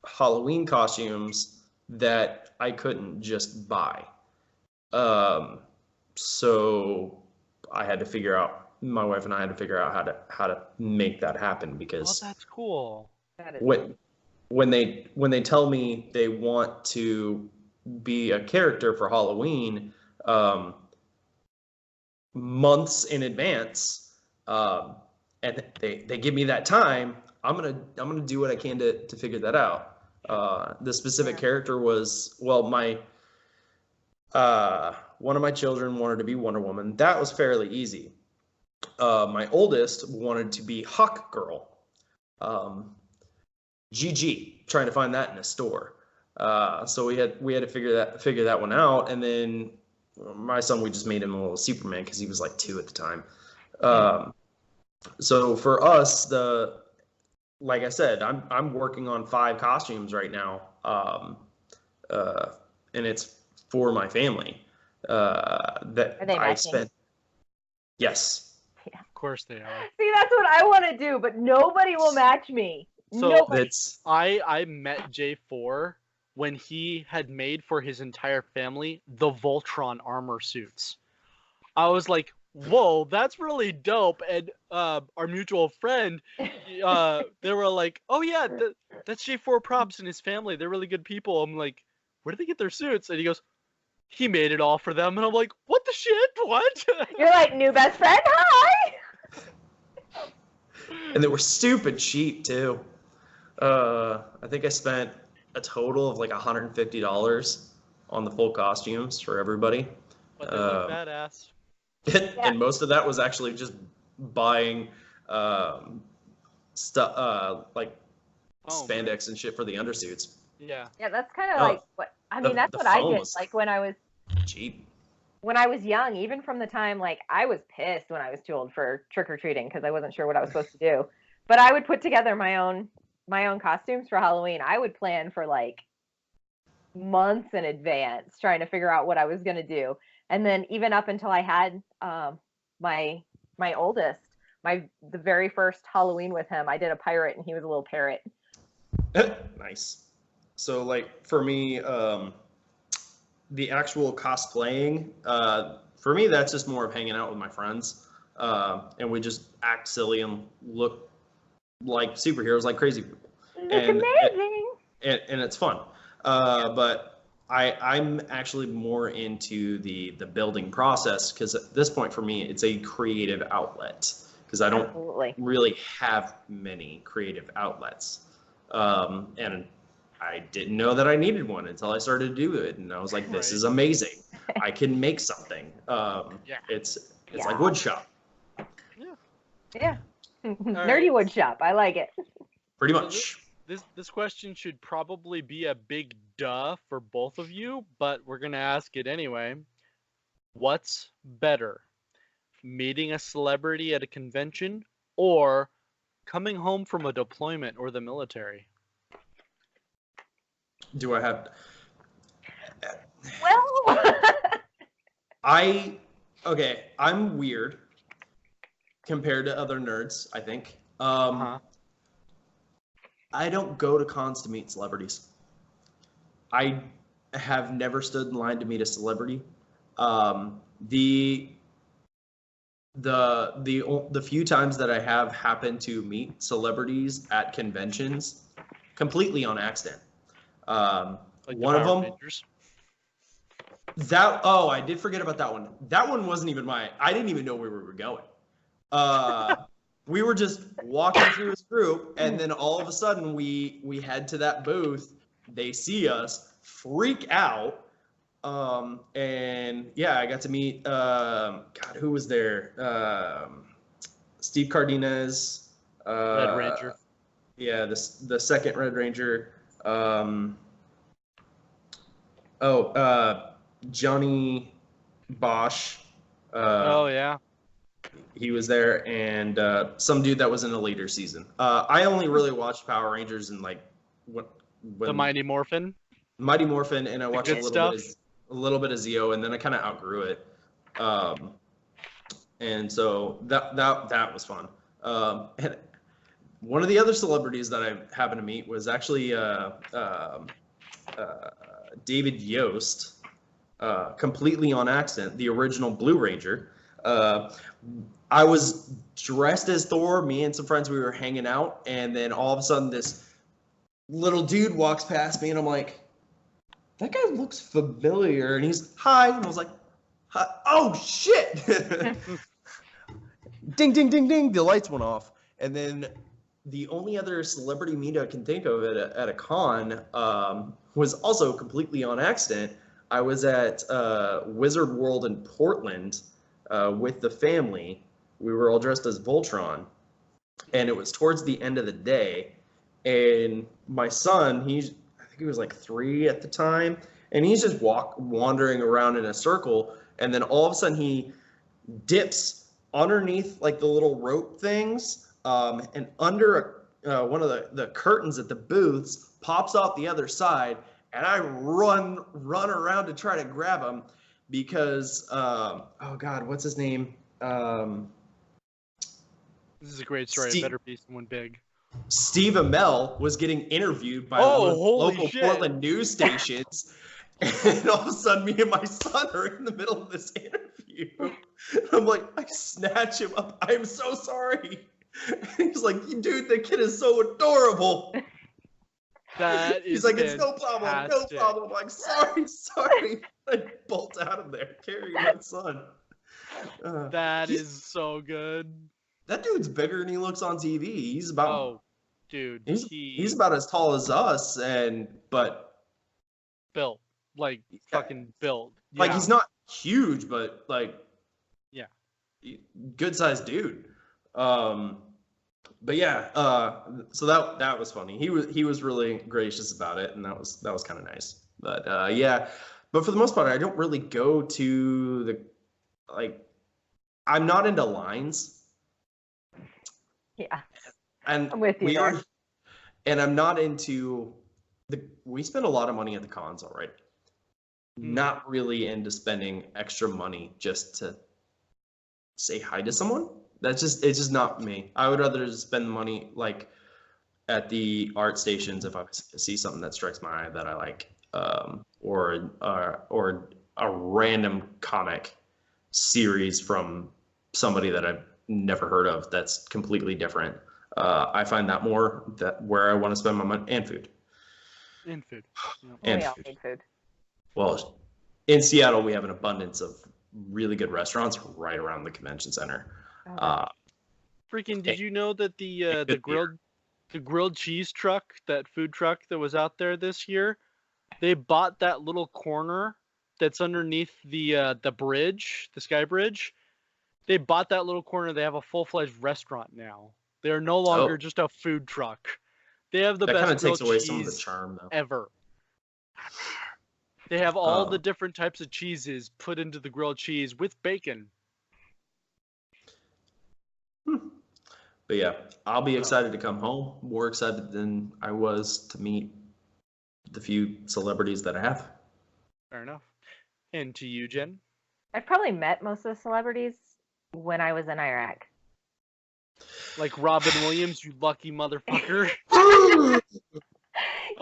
Halloween costumes that I couldn't just buy. So I had to figure out. My wife and I had to figure out how to make that happen, because that's cool. That is when they tell me they want to be a character for Halloween months in advance, and they give me that time, I'm gonna do what I can to figure that out. The specific character was, well, my one of my children wanted to be Wonder Woman. That was fairly easy. My oldest wanted to be Hawk Girl. GG, trying to find that in a store. So we had to figure that one out. And then my son, we just made him a little Superman because he was like 2 at the time. So for us, like I said, I'm working on 5 costumes right now, and it's for my family. That Are they I matching? spent. Yes. Yeah. Of course they are. See, that's what I want to do, but nobody will match me. So I met J4 when he had made for his entire family the Voltron armor suits. I was like, whoa, that's really dope. And our mutual friend, they were like, oh yeah, that's J4 Props and his family. They're really good people. I'm like, where did they get their suits? And he goes, he made it all for them. And I'm like, what the shit? What? You're like, new best friend, hi! And they were stupid cheap too. I think I spent a total of like $150 on the full costumes for everybody. But they look badass. And most of that was actually just buying stuff like spandex and shit for the undersuits. Yeah. Yeah, that's kind of like what I mean. That's what I did. Like when I was cheap. When I was young, even from the time like I was pissed when I was too old for trick or treating because I wasn't sure what I was supposed to do. But I would put together my own costumes for Halloween. I would plan for like months in advance, trying to figure out what I was gonna do. And then even up until I had my oldest, the very first Halloween with him, I did a pirate and he was a little parrot. Nice. So like for me, the actual cosplaying, for me that's just more of hanging out with my friends, and we just act silly and look like superheroes, like crazy people. Look amazing. And it's fun. But I'm actually more into the building process because at this point for me it's a creative outlet because I don't really have many creative outlets, and I didn't know that I needed one until I started to do it, and I was like, this is amazing. I can make something. It's like wood shop. Yeah. Nerdy wood shop. I like it. Pretty much. This question should probably be a big duh for both of you, but we're going to ask it anyway. What's better? Meeting a celebrity at a convention or coming home from a deployment or the military? Do I have... Well... I'm weird compared to other nerds, I think. I don't go to cons to meet celebrities. I have never stood in line to meet a celebrity. The few times that I have happened to meet celebrities at conventions, completely on accident. Like one of them. Rangers? I did forget about that one. That one wasn't even I didn't even know where we were going. We were just walking through this group, and then all of a sudden we head to that booth. They see us, freak out, and yeah, I got to meet who was there? Steve Cardenas, Red Ranger. Yeah, the second Red Ranger. Johnny Bosch. Oh yeah. He was there, and some dude that was in the later season. I only really watched Power Rangers and like when the Mighty Morphin. Mighty Morphin, and I watched a little bit of Zeo, and then I kind of outgrew it. And so that was fun. And one of the other celebrities that I happened to meet was actually David Yost, completely on accident, the original Blue Ranger. I was dressed as Thor. Me and some friends, we were hanging out, and then all of a sudden this little dude walks past me, and I'm like, that guy looks familiar. And he's, hi. And I was like, hi. Oh, shit. Ding, ding, ding, ding. The lights went off. And then the only other celebrity meet I can think of at a con was also completely on accident. I was at Wizard World in Portland with the family. We were all dressed as Voltron, and it was towards the end of the day. And my son, I think he was like 3 at the time, and he's just wandering around in a circle, and then all of a sudden he dips underneath like the little rope things, and under one of the curtains at the booths, pops out the other side, and I run around to try to grab him because oh God, what's his name? This is a great story. It better be someone big. Steve Amell was getting interviewed by local Portland news stations, And all of a sudden, me and my son are in the middle of this interview. I'm like, I snatch him up. I'm so sorry. And he's like, dude, the kid is so adorable. That is He's like, it's fantastic. no problem, no problem. I'm like, sorry. I bolt out of there carrying my son. That is so good. That dude's bigger than he looks on TV. He's about. Oh, dude. He's about as tall as us, but built. Like, fucking built. Yeah. Like, he's not huge, but, like, yeah, good sized dude. But yeah, so that was funny. He was really gracious about it, and that was kind of nice. But yeah, but for the most part, I don't really go to the, like, I'm not into lines. Yeah, and I'm with you there. And I'm not into we spend a lot of money at the cons already. Not really into spending extra money just to say hi to someone. It's just not me. I would rather spend the money like at the art stations if I see something that strikes my eye that I like, or a random comic series from somebody that I've never heard of that's completely different. I find that more where I want to spend my money, and food. And food. Yeah. And we all need food. Well, in Seattle, we have an abundance of really good restaurants right around the convention center. Freaking! Did you know that the grilled cheese truck, that food truck that was out there this year, they bought that little corner that's underneath the bridge, the sky bridge. They bought that little corner. They have a full-fledged restaurant now. They are no longer just a food truck. They have the best grilled cheese takes away some of the charm, though. Ever. They have all the different types of cheeses put into the grilled cheese with bacon. But yeah, I'll be excited to come home. More excited than I was to meet the few celebrities that I have. Fair enough. And to you, Jen? I've probably met most of the celebrities when I was in Iraq. Like Robin Williams, you lucky motherfucker. Oh,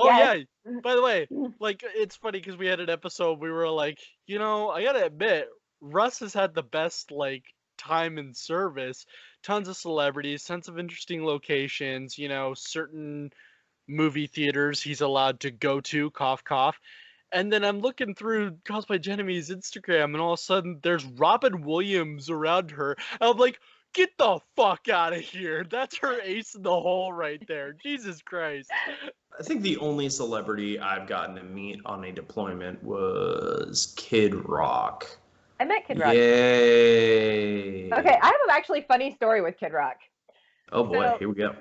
yeah. By the way, like, it's funny because we had an episode, we were like, I gotta admit, Russ has had the best, like, time in service. Tons of celebrities, tons of interesting locations, certain movie theaters he's allowed to go to, cough, cough. And then I'm looking through Cosplay Genemy's Instagram, and all of a sudden, there's Robin Williams around her. And I'm like, get the fuck out of here. That's her ace in the hole right there. Jesus Christ. I think the only celebrity I've gotten to meet on a deployment was Kid Rock. I met Kid Rock. Yay. Okay, I have an actually funny story with Kid Rock. Oh boy, here we go.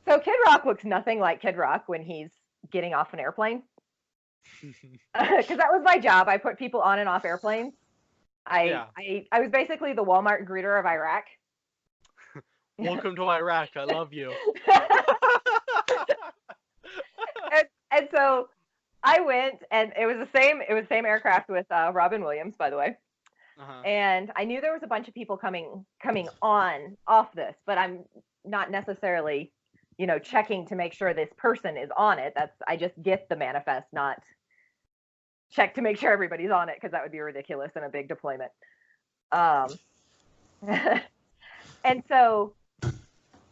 So Kid Rock looks nothing like Kid Rock when he's getting off an airplane. Because that was my job. I put people on and off airplanes. I was basically the Walmart greeter of Iraq. Welcome to Iraq. I love you. and so I went, and it was the same aircraft with Robin Williams, by the way. And I knew there was a bunch of people coming off this, but I'm not necessarily, checking to make sure this person is on it. I just get the manifest, not check to make sure everybody's on it, because that would be ridiculous in a big deployment. And so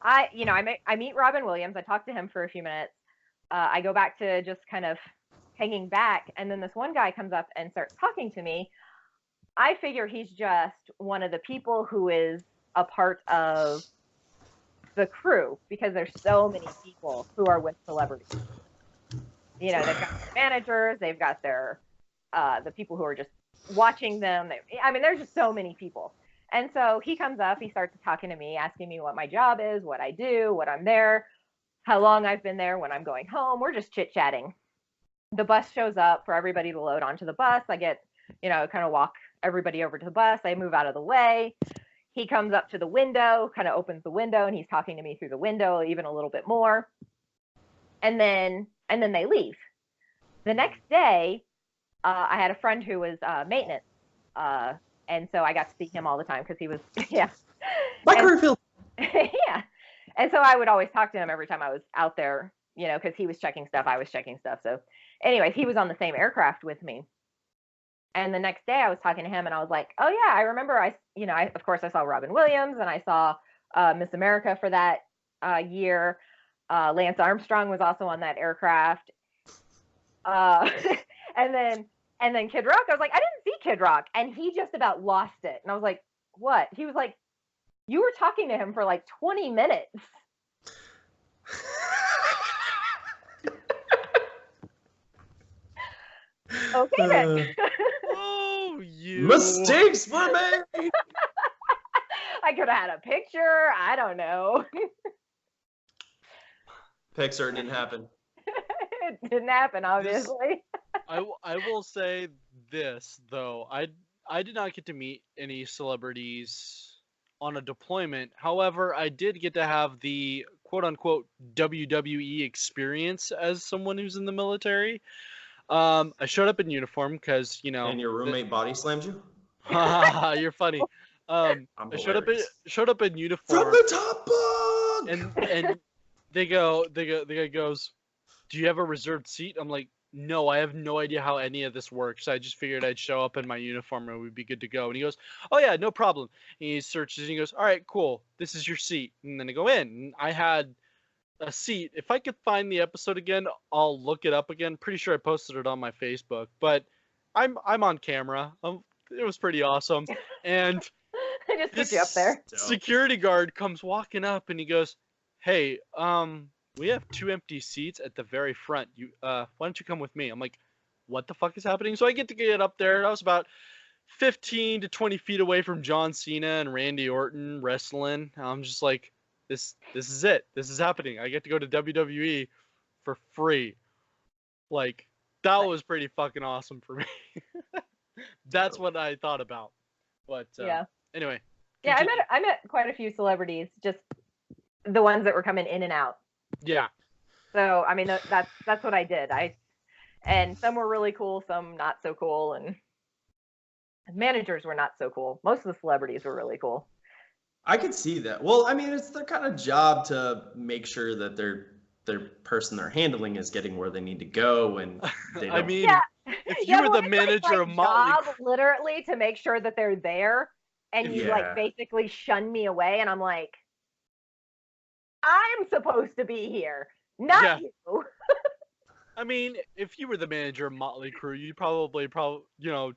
I meet Robin Williams. I talk to him for a few minutes. I go back to just kind of hanging back, and then this one guy comes up and starts talking to me. I figure he's just one of the people who is a part of the crew, because there's so many people who are with celebrities. They've got their managers, they've got their the people who are just watching them. There's just so many people. And so he comes up, he starts talking to me, asking me what my job is, what I do, what I'm there, how long I've been there, when I'm going home. We're just chit-chatting. The bus shows up for everybody to load onto the bus. I get, kind of walk everybody over to the bus. I move out of the way. He comes up to the window, kind of opens the window, and he's talking to me through the window even a little bit more. And then they leave. The next day, I had a friend who was maintenance. And so I got to see him all the time because he was, Mike Rayfield. Yeah. And so I would always talk to him every time I was out there, because he was checking stuff, I was checking stuff. So anyways, he was on the same aircraft with me. And the next day I was talking to him and I was like, oh yeah, I remember of course I saw Robin Williams and I saw Miss America for that year. Lance Armstrong was also on that aircraft. and then Kid Rock, I was like, I didn't see Kid Rock. And he just about lost it. And I was like, what? He was like, you were talking to him for like 20 minutes. Okay then. Oh, you mistakes were made. I could have had a picture. I don't know. Pixar didn't happen. It didn't happen, obviously. I will say this though. I did not get to meet any celebrities on a deployment. However, I did get to have the quote unquote WWE experience as someone who's in the military. I showed up in uniform because, you know. And your roommate body slammed you? You're funny. I showed up in uniform. From the top bunk! And the guy goes, do you have a reserved seat? I'm like, no, I have no idea how any of this works. I just figured I'd show up in my uniform and we'd be good to go. And he goes, oh yeah, no problem. And he searches and he goes, all right, cool. This is your seat. And then I go in. And I had a seat. If I could find the episode again, I'll look it up again. Pretty sure I posted it on my Facebook. But I'm on camera. It was pretty awesome. And I just put you up there. Security guard comes walking up and he goes, hey, we have 2 empty seats at the very front. Why don't you come with me? I'm like, what the fuck is happening? So I get to get up there. I was about 15 to 20 feet away from John Cena and Randy Orton wrestling. I'm just like, this is it. This is happening. I get to go to WWE for free. Like, that was pretty fucking awesome for me. That's what I thought about. But yeah. Anyway. Yeah, I met quite a few celebrities, just the ones that were coming in and out. Yeah. So I mean that's what I did. And some were really cool, some not so cool, and managers were not so cool. Most of the celebrities were really cool. I could see that. Well, I mean, it's their kind of job to make sure that their person they're handling is getting where they need to go, and they don't. I mean, if you were the manager of Motley Crue, literally to make sure that they're there, and you like basically shun me away, and I'm like, I'm supposed to be here, not you. I mean, if you were the manager of Motley Crue, you'd probably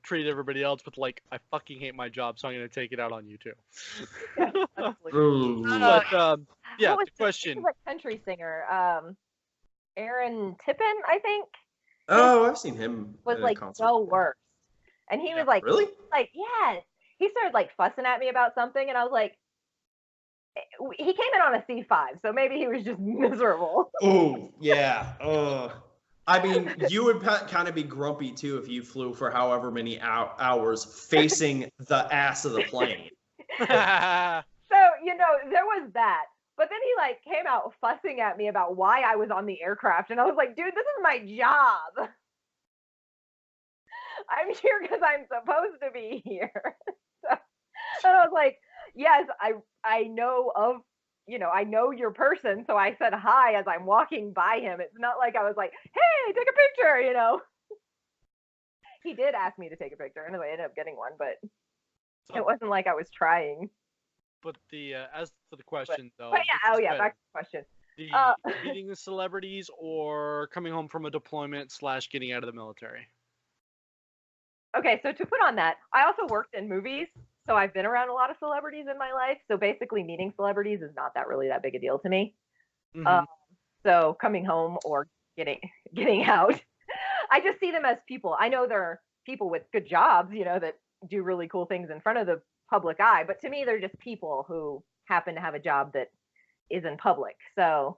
treat everybody else with like, I fucking hate my job, so I'm gonna take it out on you too. But the question. He's a country singer, Aaron Tippin, I think. Oh, I've seen him. Was like the worst, and he was like, really? Like, yes. He started like fussing at me about something, and I was like, he came in on a C5, so maybe he was just miserable. Oh yeah. I mean, you would kind of be grumpy too if you flew for however many hours facing the ass of the plane. So, there was that. But then he like came out fussing at me about why I was on the aircraft. And I was like, dude, this is my job. I'm here because I'm supposed to be here. And I was like, yes, I know I know your person, so I said hi as I'm walking by him. It's not like I was like, hey, take a picture, He did ask me to take a picture, and I ended up getting one, but it wasn't like I was trying. But as for the question, though. But yeah, back to the question. Meeting the celebrities or coming home from a deployment / getting out of the military? Okay, so to put on that, I also worked in movies. So I've been around a lot of celebrities in my life. So basically meeting celebrities is not really that big a deal to me. Mm-hmm. So coming home or getting out, I just see them as people. I know they're people with good jobs, that do really cool things in front of the public eye. But to me, they're just people who happen to have a job that is in public. So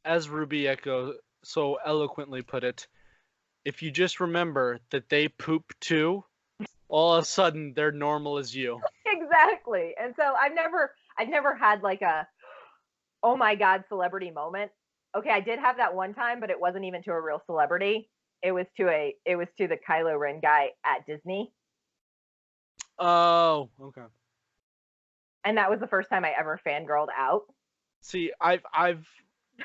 as Ruby Echo so eloquently put it, if you just remember that they poop too, all of a sudden they're normal as you. Exactly. And so I've never had like a, oh my God, celebrity moment. Okay, I did have that one time, but it wasn't even to a real celebrity. It was to the Kylo Ren guy at Disney. Oh, okay. And that was the first time I ever fangirled out. See, I've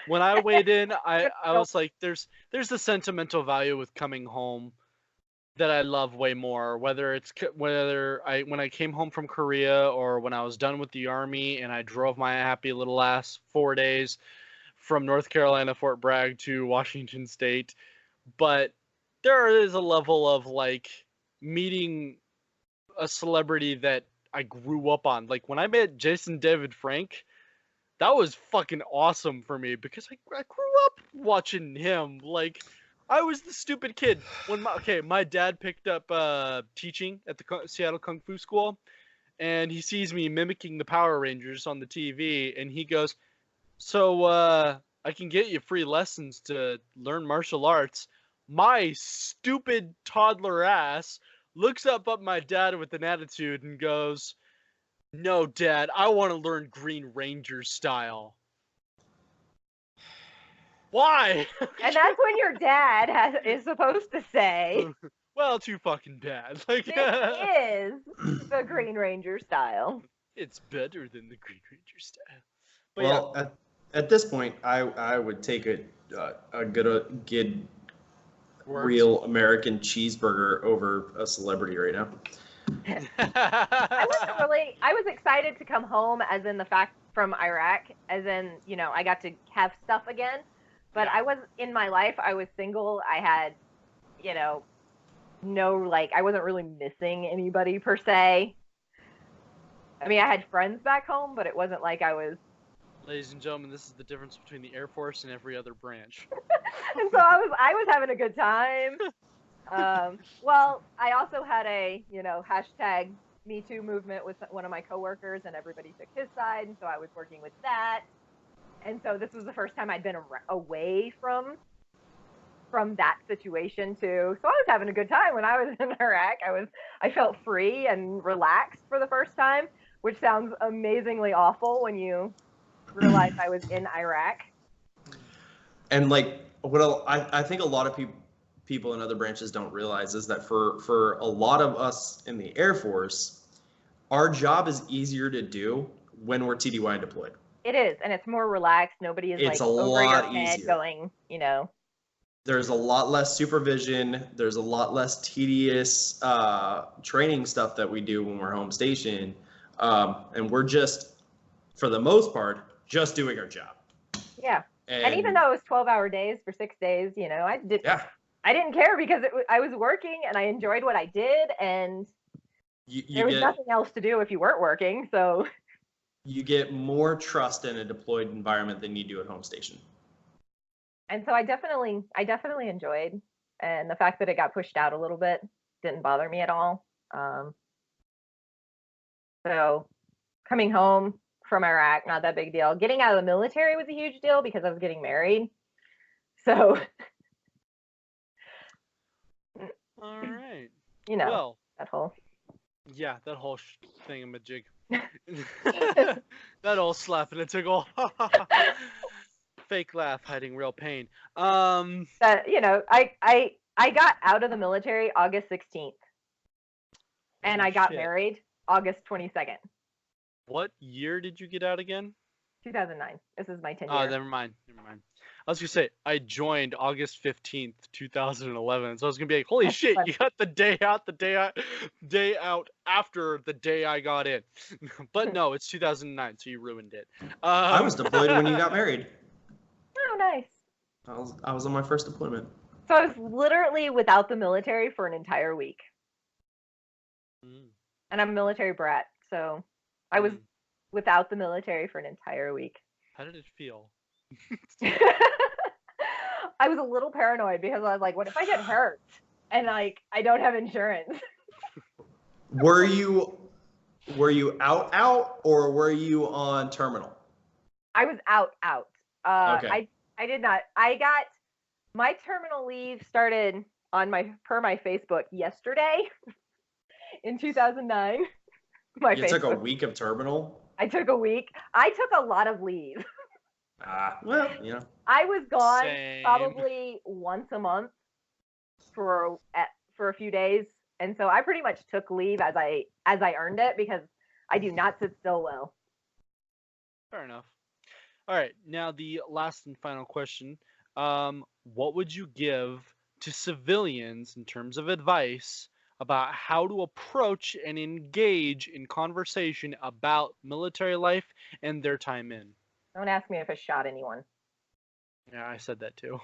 when I weighed in, I was like, there's the sentimental value with coming home that I love way more, whether when I came home from Korea or when I was done with the army and I drove my happy little ass 4 days from North Carolina, Fort Bragg to Washington State. But there is a level of like meeting a celebrity that I grew up on. Like when I met Jason David Frank, that was fucking awesome for me because I grew up watching him. Like I was the stupid kid when my dad picked up teaching at the Seattle Kung Fu School, and he sees me mimicking the Power Rangers on the TV, and he goes, "So I can get you free lessons to learn martial arts." My stupid toddler ass looks up at my dad with an attitude and goes, "No, Dad, I want to learn Green Ranger style." Why? And that's when your dad is supposed to say, "Well, too fucking bad." Like "This is the Green Ranger style. It's better than the Green Ranger style." But well, yeah. at this point, I would take a good Works. real American cheeseburger over a celebrity right now. I was excited to come home, as in the fact from Iraq, as in, you know, I got to have stuff again. But I was, in my life, I was single. I had, you know, no, like, I wasn't really missing anybody per se. I mean, I had friends back home, but it wasn't like I was. Ladies and gentlemen, this is the difference between the Air Force and every other branch. And so I was having a good time. Well, I also had a, you know, hashtag Me Too movement with one of my coworkers, and everybody took his side, and so I was working with that. And so this was the first time I'd been away from that situation too. So I was having a good time when I was in Iraq. I felt free and relaxed for the first time, which sounds amazingly awful when you realize I was in Iraq. And like what I think a lot of people in other branches don't realize is that for a lot of us in the Air Force, our job is easier to do when we're TDY deployed. It is, and it's more relaxed. Nobody is It's like a over your lot head easier. going, you know. There's a lot less supervision. There's a lot less tedious training stuff that we do when we're home stationed. And we're just, for the most part, just doing our job. Yeah. And even though it was 12-hour days for 6 days, you know, I didn't care because I was working and I enjoyed what I did, and there was nothing else to do if you weren't working. So you get more trust in a deployed environment than you do at home station. And so I definitely enjoyed, and the fact that it got pushed out a little bit didn't bother me at all. So coming home from Iraq, not that big deal. Getting out of the military was a huge deal because I was getting married. So all right. You know, well, that whole thingamajig. That old slap and a tickle. Fake laugh hiding real pain. That, you know, I got out of the military August 16th. And I got married August 22nd. What year did you get out again? 2009. This is my 10th year. Oh, never mind. I was going to say, I joined August 15th, 2011. So I was going to be like, holy shit, you got the day out after the day I got in. But no, it's 2009, so you ruined it. I was deployed when you got married. Oh, nice. I was on my first deployment. So I was literally without the military for an entire week. And I'm a military brat, so I was without the military for an entire week. How did it feel? I was a little paranoid because I was like, what if I get hurt and like I don't have insurance? Were you out or were you on terminal? I was out. Okay. I did not. I got my terminal leave started on my Facebook yesterday in 2009. You took a week of terminal? I took a week. I took a lot of leave. Well, you know. I was gone probably once a month for a few days, and so I pretty much took leave as I earned it because I do not sit still well. Fair enough. All right, now the last and final question. What would you give to civilians in terms of advice about how to approach and engage in conversation about military life and their time in? Don't ask me if I shot anyone. Yeah, I said that too.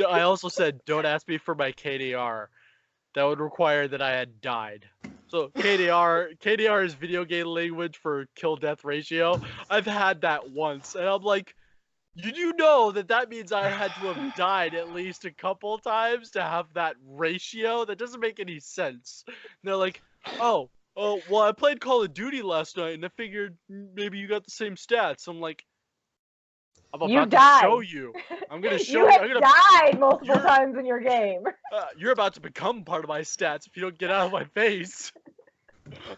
I also said, don't ask me for my KDR. That would require that I had died. So KDR is video game language for kill-death ratio. I've had that once, and I'm like, you do know that means I had to have died at least a couple times to have that ratio? That doesn't make any sense. And they're like, oh, well, I played Call of Duty last night, and I figured maybe you got the same stats. I'm like, I'm about to show you. I'm gonna show you. You have died multiple times in your game. You're about to become part of my stats if you don't get out of my face.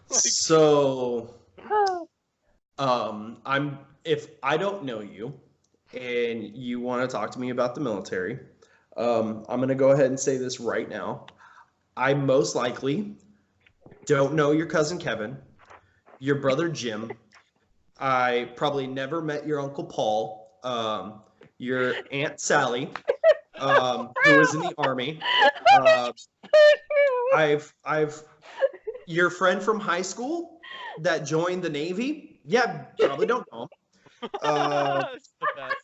So, if I don't know you, and you want to talk to me about the military, I'm gonna go ahead and say this right now. I most likely don't know your cousin Kevin, your brother Jim. I probably never met your Uncle Paul. Your Aunt Sally, who was in the Army. I've your friend from high school that joined the Navy. Yeah, probably don't know him. That's the best.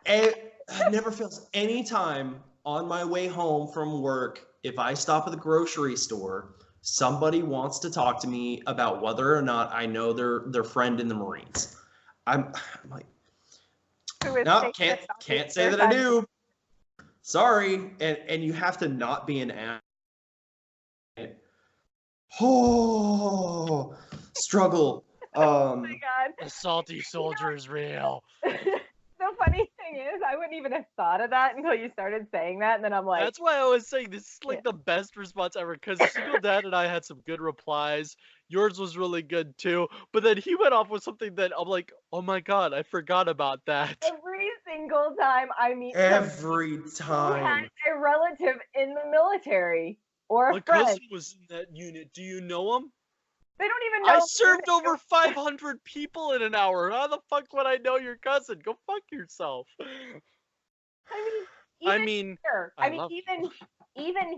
It never fails. Anytime on my way home from work, if I stop at the grocery store, somebody wants to talk to me about whether or not I know their friend in the Marines. I'm like, no, can't say that I do. Sorry, and you have to not be an ass. Oh, struggle. Oh my god. The salty soldier is real. The funny thing is, I wouldn't even have thought of that until you started saying that, and then I'm like... That's why I was saying this is like the best response ever, because Single Dad and I had some good replies. Yours was really good too, but then he went off with something that I'm like, oh my god, I forgot about that. Every single time I meet every time who has a relative in the military or a My friend. cousin was in that unit. Do you know him? They don't even know. I served over 500 people in an hour. How the fuck would I know your cousin? Go fuck yourself. Even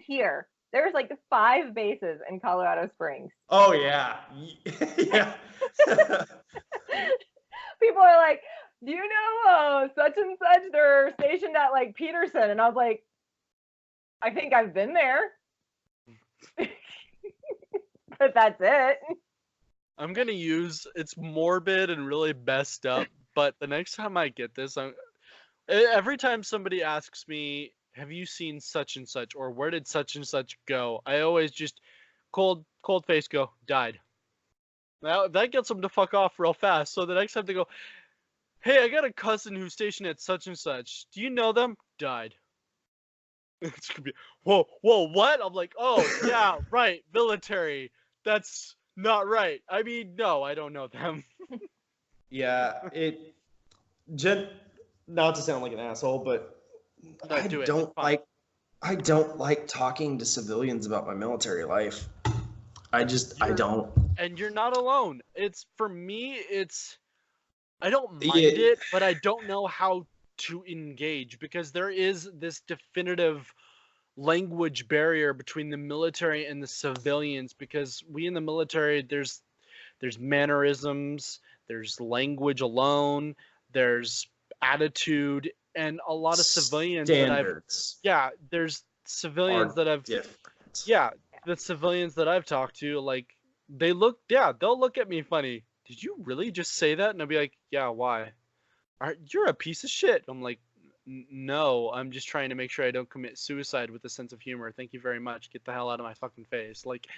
here, there's like 5 bases in Colorado Springs. Oh yeah, yeah. People are like, do you know such and such? They're stationed at like Peterson, and I was like, I think I've been there. But that's it. I'm gonna use, it's morbid and really messed up, but the next time I get this, every time somebody asks me, have you seen such and such, or where did such and such go, I always just cold face go, died. Now that gets them to fuck off real fast. So the next time they go, hey, I got a cousin who's stationed at such and such, do you know them? Died. It's gonna be, whoa, what? I'm like, oh yeah, right, military. That's not right. I mean, no, I don't know them. Yeah, not to sound like an asshole, but I don't like talking to civilians about my military life. I don't. And you're not alone. For me, I don't mind it, but I don't know how to engage, because there is this definitive language barrier between the military and the civilians, because we in the military, there's mannerisms, there's language alone, there's attitude, and a lot of civilians standards. There's civilians that I've different. The civilians that I've talked to, like, they'll look at me funny. Did you really just say that? And I'll be like, yeah, why? You're a piece of shit. I'm like, no, I'm just trying to make sure I don't commit suicide with a sense of humor. Thank you very much. Get the hell out of my fucking face. Like,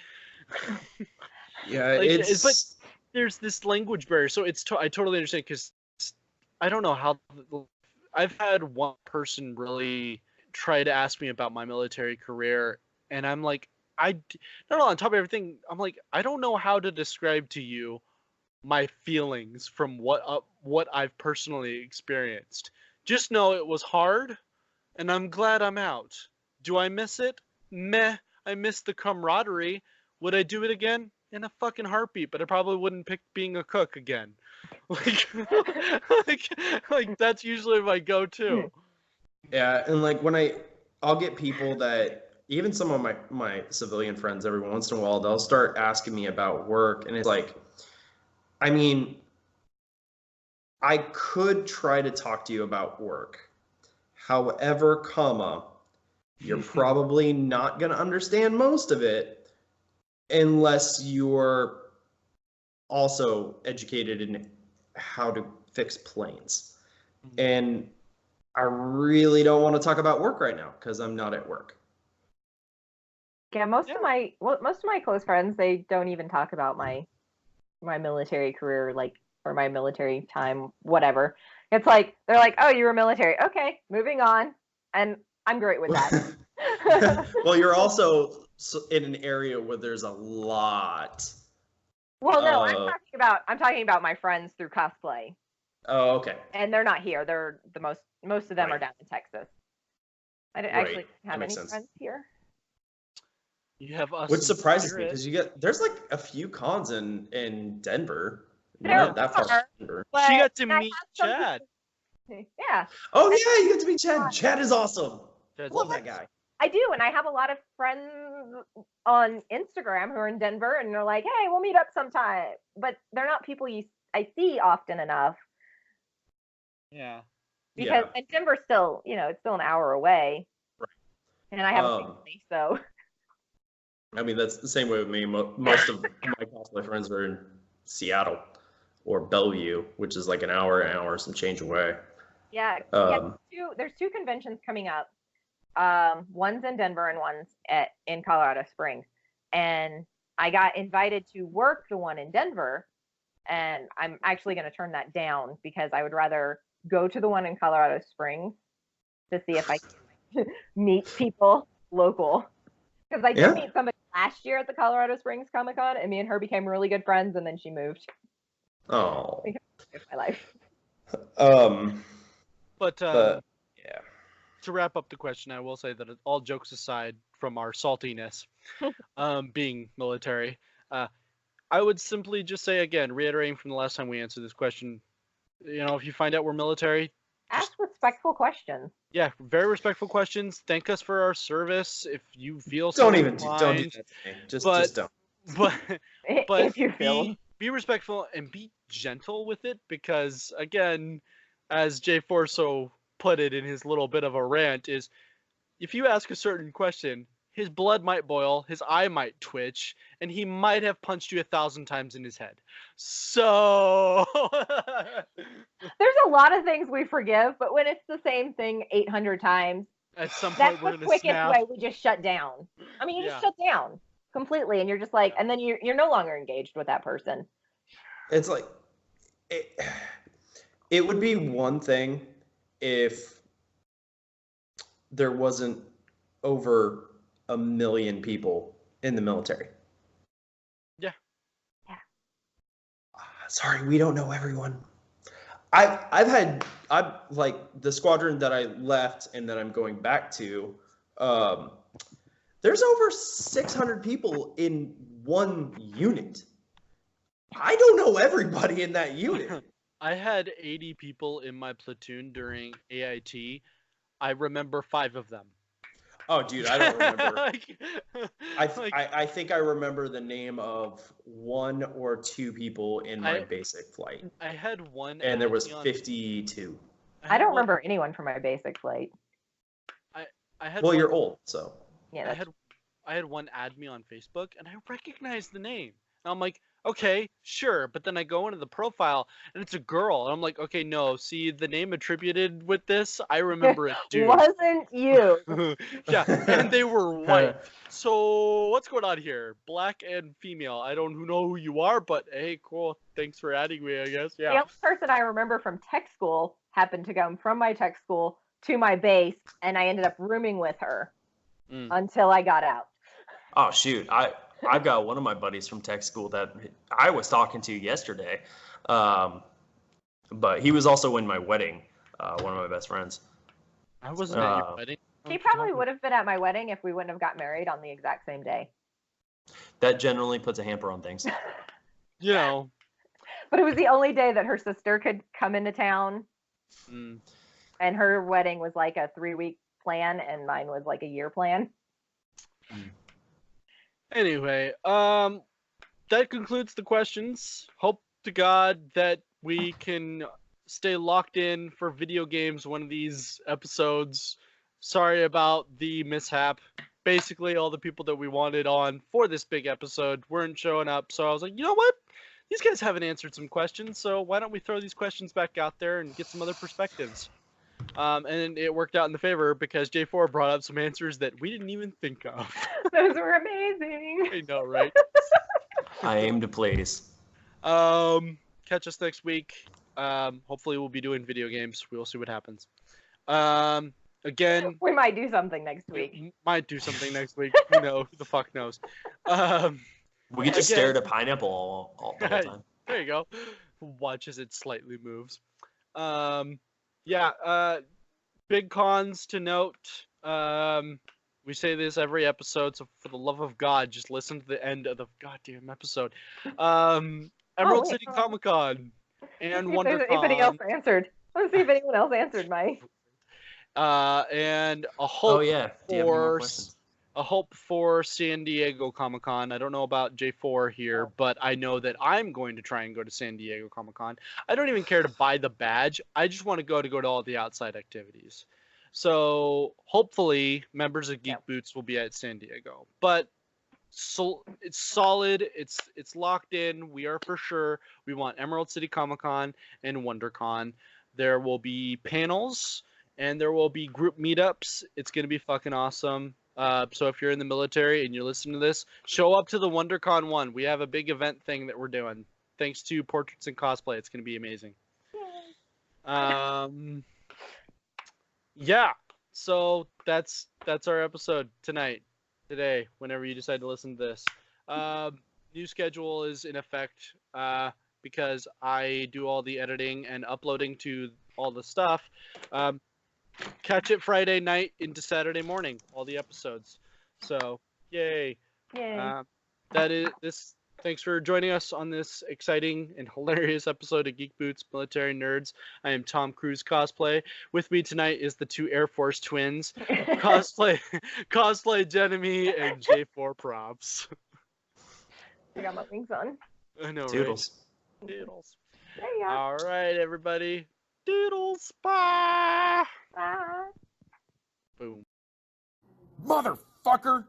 yeah, but there's this language barrier. So I totally understand, because I don't know how. I've had one person really try to ask me about my military career, and I'm like, not on top of everything, I'm like, I don't know how to describe to you my feelings from what I've personally experienced. Just know it was hard, and I'm glad I'm out. Do I miss it? Meh. I miss the camaraderie. Would I do it again? In a fucking heartbeat, but I probably wouldn't pick being a cook again. like that's usually my go-to. Yeah, and like I'll get people that even some of my civilian friends every once in a while, they'll start asking me about work, and it's like, I mean, I could try to talk to you about work. However, you're probably not going to understand most of it unless you're also educated in how to fix planes. And I really don't want to talk about work right now because I'm not at work. Yeah, most of my close friends, they don't even talk about my military career, like, or my military time, whatever. It's like they're like, "Oh, you were military. Okay, moving on." And I'm great with that. Well, you're also in an area where there's a lot. Well, no, I'm talking about my friends through cosplay. Oh, okay. And they're not here. They're most of them are down in Texas. I didn't actually have any friends here. You have us. Which surprises me because there's like a few cons in Denver. Not that far from Denver. She got to meet Chad. Yeah. Oh yeah, you get to meet Chad. Chad is awesome. Love that guy. I do, and I have a lot of friends on Instagram who are in Denver, and they're like, "Hey, we'll meet up sometime." But they're not people I see often enough. Yeah. Because and Denver's still, it's still an hour away. Right. And I have a family, so. I mean, that's the same way with me. Most of my cosplay friends are in Seattle or Bellevue, which is like an hour, some change away. Yeah. There's two conventions coming up. One's in Denver and one's in Colorado Springs. And I got invited to work the one in Denver, and I'm actually going to turn that down because I would rather go to the one in Colorado Springs to see if I can meet people local. Because I did meet somebody last year at the Colorado Springs Comic Con, and me and her became really good friends, and then she moved. Oh. My life. But yeah. To wrap up the question, I will say that all jokes aside from our saltiness, being military, I would simply just say again, reiterating from the last time we answered this question, if you find out we're military, ask respectful questions. Yeah, very respectful questions. Thank us for our service. If you feel don't do that to me. Just don't. But if you feel be respectful and be gentle with it, because again, as Jay Forso put it in his little bit of a rant, is if you ask a certain question, his blood might boil, his eye might twitch, and he might have punched you 1,000 times in his head. So there's a lot of things we forgive, but when it's the same thing 800 times, at some point that's we're the gonna quickest snap. way we just shut down. I mean, you just shut down completely, and you're just like, and then you're no longer engaged with that person. It's like it would be one thing if there wasn't over 1 million people in the military. Yeah. Sorry, we don't know everyone. I've like the squadron that I left and that I'm going back to. There's over 600 people in one unit. I don't know everybody in that unit. I had 80 people in my platoon during AIT. I remember 5 of them. Oh, dude, I don't remember. I think I remember the name of 1 or 2 people in my basic flight. I had one, and there was 52. I don't remember anyone from my basic flight. I had. Well, you're old, so. Yeah. I had one add me on Facebook, and I recognized the name. And I'm like, okay, sure. But then I go into the profile, and it's a girl. And I'm like, okay, no. See, the name attributed with this, I remember it, dude. Wasn't you. Yeah, and they were white. So what's going on here? Black and female. I don't know who you are, but hey, cool. Thanks for adding me, I guess. Yeah. The only person I remember from tech school happened to come from my tech school to my base, and I ended up rooming with her until I got out. Oh, shoot. I've got one of my buddies from tech school that I was talking to yesterday, but he was also in my wedding, one of my best friends. I wasn't at your wedding. He probably would have been at my wedding if we wouldn't have got married on the exact same day. That generally puts a hamper on things. But it was the only day that her sister could come into town. Mm. And her wedding was like a 3-week plan, and mine was like a year plan. Anyway, that concludes the questions. Hope to God that we can stay locked in for video games one of these episodes. Sorry about the mishap. Basically, all the people that we wanted on for this big episode weren't showing up, so I was like, you know what? These guys haven't answered some questions, so why don't we throw these questions back out there and get some other perspectives? And it worked out in the favor because J4 brought up some answers that we didn't even think of. Those were amazing. I know, right? I aim to please. Catch us next week. Hopefully we'll be doing video games. We'll see what happens. Again, we might do something next week. Who knows? Who the fuck knows? We could just stare at a pineapple all the whole time. There you go. Watch as it slightly moves. Big cons to note. We say this every episode, so for the love of God, just listen to the end of the goddamn episode. Emerald City Comic Con and WonderCon. If anything else answered. Let's see if anyone else answered my. And a hope. Oh yeah. Do you have any more questions? A hope for San Diego Comic Con. I don't know about J4 here, but I know that I'm going to try and go to San Diego Comic Con. I don't even care to buy the badge. I just want to go to all the outside activities. So hopefully members of Geek Boots will be at San Diego. But so it's solid. It's locked in. We are for sure. We want Emerald City Comic Con and WonderCon. There will be panels and there will be group meetups. It's going to be fucking awesome. So if you're in the military and you're listening to this, show up to the WonderCon one. We have a big event thing that we're doing. Thanks to Portraits and Cosplay. It's going to be amazing. Yeah. So that's our episode today, whenever you decide to listen to this. New schedule is in effect because I do all the editing and uploading to all the stuff. Catch it Friday night into Saturday morning, all the episodes. So, yay. That is this. Thanks for joining us on this exciting and hilarious episode of Geek Boots Military Nerds. I am Tom Cruise Cosplay. With me tonight is the two Air Force twins, Cosplay Jenemy and J4 Props. I got my wings on. I know, Toodles. Right? Toodles. There you go. All right, everybody. Doodles. Bye. Bye. Boom. Motherfucker!